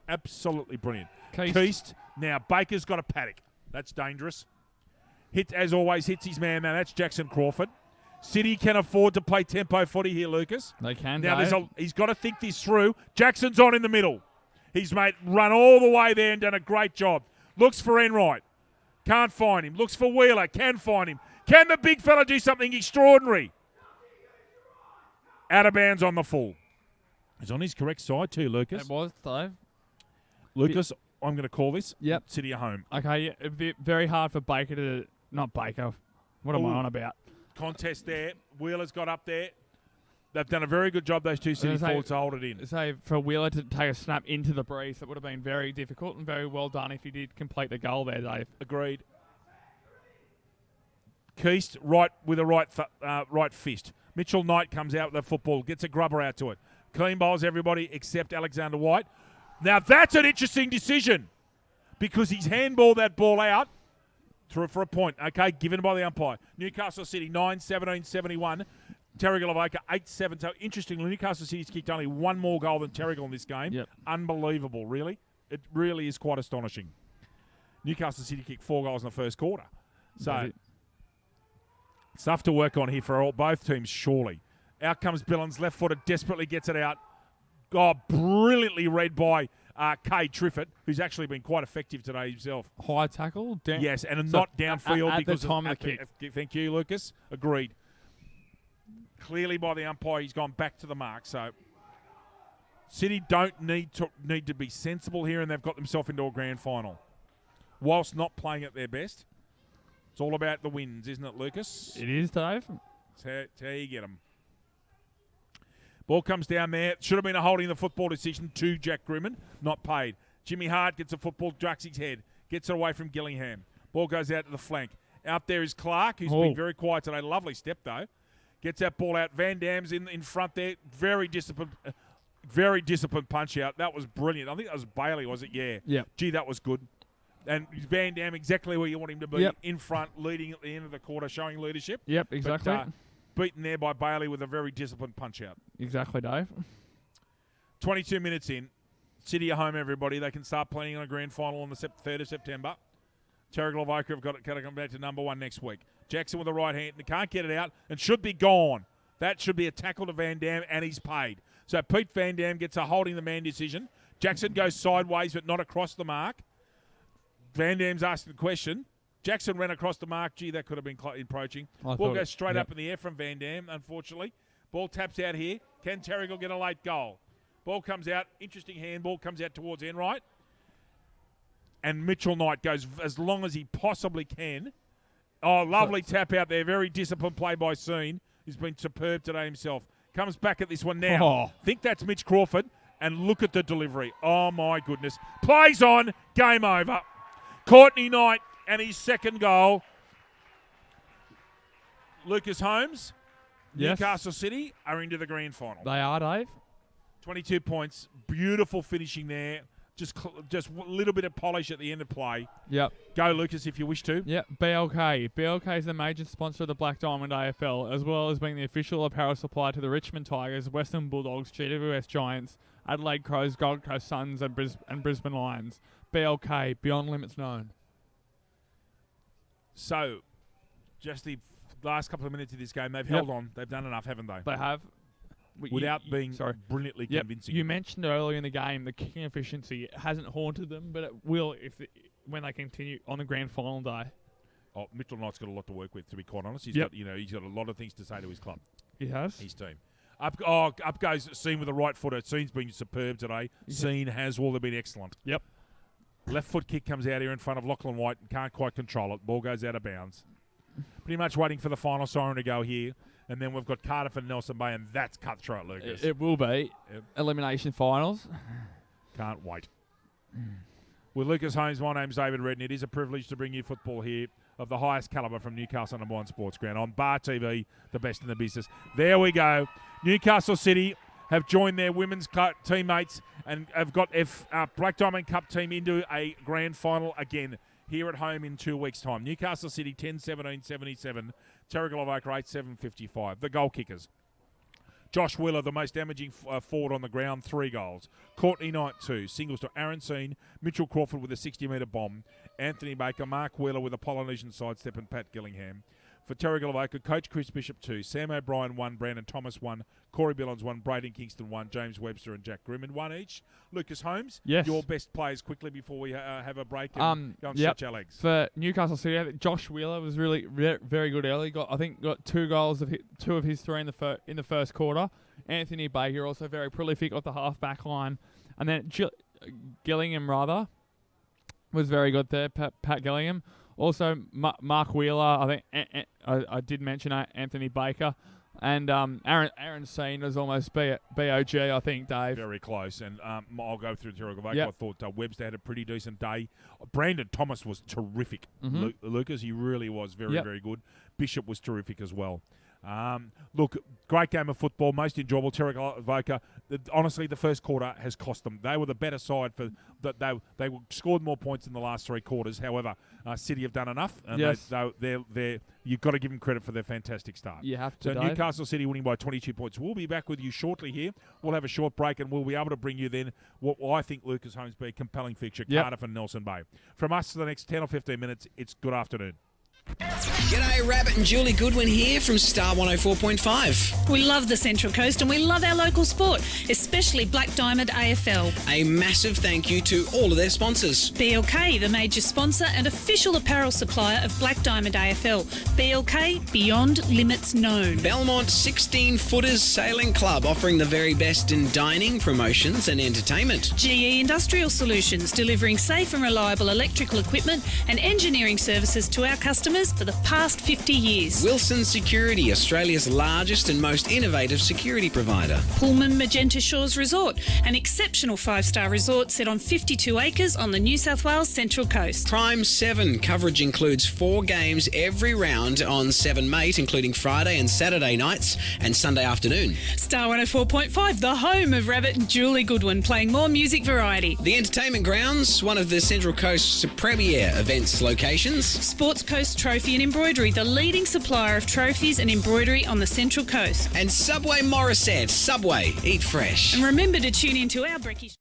Speaker 2: Absolutely brilliant.
Speaker 1: Keast.
Speaker 2: Keast. Now, Baker's got a paddock. That's dangerous. As always, hits his man. Now, that's Jackson Crawford. City can afford to play tempo footy here, Lucas.
Speaker 1: They can,
Speaker 2: Now,
Speaker 1: Dave.
Speaker 2: he's got to think this through. Jackson's on in the middle. He's run all the way there and done a great job. Looks for Enright. Can't find him. Looks for Wheeler. Can find him. Can the big fella do something extraordinary? Out of bounds on the full. He's on his correct side too, Lucas.
Speaker 1: It was, Dave.
Speaker 2: Lucas, I'm going to call this.
Speaker 1: Yep.
Speaker 2: City at home.
Speaker 1: Okay, yeah, it'd be very hard for Baker to... Not Baker. What am I on about?
Speaker 2: Contest there. Wheeler's got up there. They've done a very good job, those two City forwards, to hold it in.
Speaker 1: So for Wheeler to take a snap into the breeze, that would have been very difficult and very well done if he did complete the goal there, Dave.
Speaker 2: Agreed. Keast, right with a right fist. Mitchell Knight comes out with the football, gets a grubber out to it. Clean bowls everybody except Alexander White. Now that's an interesting decision because he's handballed that ball out through for a point. Okay, given by the umpire. Newcastle City 9-17-71. Terrigal Avoca 8-7. So interestingly, Newcastle City's kicked only one more goal than Terrigal in this game.
Speaker 1: Yep.
Speaker 2: Unbelievable, really. It really is quite astonishing. Newcastle City kicked 4 goals in the first quarter. So stuff to work on here for both teams, surely. Out comes Billings, left-footed, desperately gets it out. Oh, brilliantly read by Kay Triffett, who's actually been quite effective today himself.
Speaker 1: High tackle?
Speaker 2: Yes, and not downfield
Speaker 1: at
Speaker 2: because
Speaker 1: the time of the kick.
Speaker 2: Thank you, Lucas. Agreed. Clearly by the umpire, he's gone back to the mark. So City don't need to be sensible here, and they've got themselves into a grand final. Whilst not playing at their best, it's all about the wins, isn't it, Lucas?
Speaker 1: It is, Dave.
Speaker 2: That's how you get them. Ball comes down there. Should have been a holding the football decision to Jack Grimman. Not paid. Jimmy Hart gets a football, ducks his head. Gets it away from Gillingham. Ball goes out to the flank. Out there is Clark, who's been very quiet today. Lovely step, though. Gets that ball out. Van Dam's in front there. Very disciplined punch out. That was brilliant. I think that was Bailey, was it? Yeah.
Speaker 1: Yep.
Speaker 2: Gee, that was good. And Van Dam exactly where you want him to be.
Speaker 1: Yep.
Speaker 2: In front, leading at the end of the quarter, showing leadership.
Speaker 1: Yep, exactly.
Speaker 2: But, beaten there by Bailey with a very disciplined punch out.
Speaker 1: Exactly, Dave.
Speaker 2: 22 minutes in. City are home, everybody. They can start planning on a grand final on the 3rd of September. Terrigal Avoca have got to come back to number 1 next week. Jackson with the right hand. They can't get it out and should be gone. That should be a tackle to Van Dam, and he's paid. So Pete Van Dam gets a holding the man decision. Jackson goes sideways but not across the mark. Van Dam's asking the question. Jackson ran across the mark. Gee, that could have been encroaching. Ball goes straight up in the air from Van Dam, unfortunately. Ball taps out here. Can Terrigal get a late goal? Ball comes out. Interesting handball. Comes out towards Enright. And Mitchell Knight goes as long as he possibly can. Oh, lovely tap out there. Very disciplined play by Seen. He's been superb today himself. Comes back at this one now.
Speaker 1: Oh.
Speaker 2: Think that's Mitch Crawford. And look at the delivery. Oh, my goodness. Plays on. Game over. Courtney Knight and his second goal. Lucas Holmes,
Speaker 1: Yes.
Speaker 2: Newcastle City are into the grand final.
Speaker 1: They are, Dave.
Speaker 2: 22 points. Beautiful finishing there. Just a little bit of polish at the end of play.
Speaker 1: Yep.
Speaker 2: Go, Lucas, if you wish to.
Speaker 1: Yep, BLK. BLK is the major sponsor of the Black Diamond AFL, as well as being the official apparel supplier to the Richmond Tigers, Western Bulldogs, GWS Giants, Adelaide Crows, Gold Coast Suns, and Brisbane Lions. BLK, beyond limits known.
Speaker 2: So, just the last couple of minutes of this game, they've held on. They've done enough, haven't they?
Speaker 1: They have.
Speaker 2: Without being brilliantly
Speaker 1: Yep.
Speaker 2: convincing.
Speaker 1: You mentioned earlier in the game the kicking efficiency hasn't haunted them, but it will when they continue on the grand final day.
Speaker 2: Oh, Mitchell Knight's got a lot to work with, to be quite honest. He's
Speaker 1: Yep.
Speaker 2: got a lot of things to say to his club.
Speaker 1: He has.
Speaker 2: His team. Up goes Seen with the right footer. Seen's been superb today. Seen has all been excellent.
Speaker 1: Yep.
Speaker 2: Left foot kick comes out here in front of Lachlan White and can't quite control it. Ball goes out of bounds. Pretty much waiting for the final siren to go here. And then we've got Cardiff and Nelson Bay, and that's cutthroat, Lucas.
Speaker 1: It will be.
Speaker 2: Yep.
Speaker 1: Elimination finals.
Speaker 2: Can't wait. With Lucas Holmes, my name's David Redden. It is a privilege to bring you football here of the highest calibre from Newcastle #1 Sports Ground on Bar TV, the best in the business. There we go. Newcastle City have joined their women's teammates and have got Black Diamond Cup team into a grand final again here at home in 2 weeks' time. Newcastle City 10-17-77, Terrigal Avoca 8-7-55. The goal kickers. Josh Wheeler, the most damaging forward on the ground, 3 goals. Courtney Knight, 2. Singles to Aaron Seen, Mitchell Crawford with a 60-metre bomb. Anthony Baker, Mark Wheeler with a Polynesian sidestep, and Pat Gillingham. For Terrigal Avoca, Coach Chris Bishop, 2. Sam O'Brien, 1. Brandon Thomas, 1. Corey Billons, 1. Braden Kingston, 1. James Webster and Jack Grimman, 1 each. Lucas Holmes,
Speaker 1: yes.
Speaker 2: Your best players quickly before we have a break and go and stretch our legs.
Speaker 1: For Newcastle City, I think Josh Wheeler was really very good early. Got 2 goals of 2 of his 3 in the first quarter. Anthony Baker also very prolific off the half-back line. And then Gillingham, was very good there, Pat Gillingham. Also, Mark Wheeler, I think I did mention Anthony Baker. And Aaron Seen was almost BOG, I think, Dave.
Speaker 2: Very close. And I'll go through Terrigal Avoca.
Speaker 1: Yep.
Speaker 2: I thought Webster had a pretty decent day. Brandon Thomas was terrific.
Speaker 1: Mm-hmm.
Speaker 2: Lucas, he really was very good. Bishop was terrific as well. Look, great game of football, most enjoyable. Terrigal Avoca. Honestly, the first quarter has cost them. They were the better side for that. They scored more points in the last 3 quarters. However, City have done enough, and
Speaker 1: yes.
Speaker 2: they're you've got to give them credit for their fantastic start.
Speaker 1: You have to.
Speaker 2: So
Speaker 1: Dave.
Speaker 2: Newcastle City winning by 22 points. We'll be back with you shortly here. We'll have a short break, and we'll be able to bring you then what I think Lucas Holmes be a compelling fixture.
Speaker 1: Yep.
Speaker 2: Cardiff and Nelson Bay. From us for the next 10 or 15 minutes. It's good afternoon.
Speaker 4: G'day, Rabbit and Julie Goodwin here from Star 104.5.
Speaker 5: We love the Central Coast and we love our local sport, especially Black Diamond AFL.
Speaker 4: A massive thank you to all of their sponsors.
Speaker 5: BLK, the major sponsor and official apparel supplier of Black Diamond AFL. BLK, beyond limits known.
Speaker 4: Belmont 16-Footers Sailing Club, offering the very best in dining, promotions and entertainment.
Speaker 5: GE Industrial Solutions, delivering safe and reliable electrical equipment and engineering services to our customers for the past 50 years.
Speaker 4: Wilson Security, Australia's largest and most innovative security provider.
Speaker 5: Pullman Magenta Shores Resort, an exceptional 5-star resort set on 52 acres on the New South Wales Central Coast.
Speaker 4: Prime 7, coverage includes 4 games every round on 7 Mate, including Friday and Saturday nights and Sunday afternoon.
Speaker 5: Star 104.5, the home of Rabbit and Julie Goodwin, playing more music variety.
Speaker 4: The Entertainment Grounds, one of the Central Coast's premier events locations.
Speaker 5: Sports Coast Trophy and Embroidery, the leading supplier of trophies and embroidery on the Central Coast.
Speaker 4: And Subway Morisset. Subway, eat fresh.
Speaker 5: And remember to tune in to our Brekkie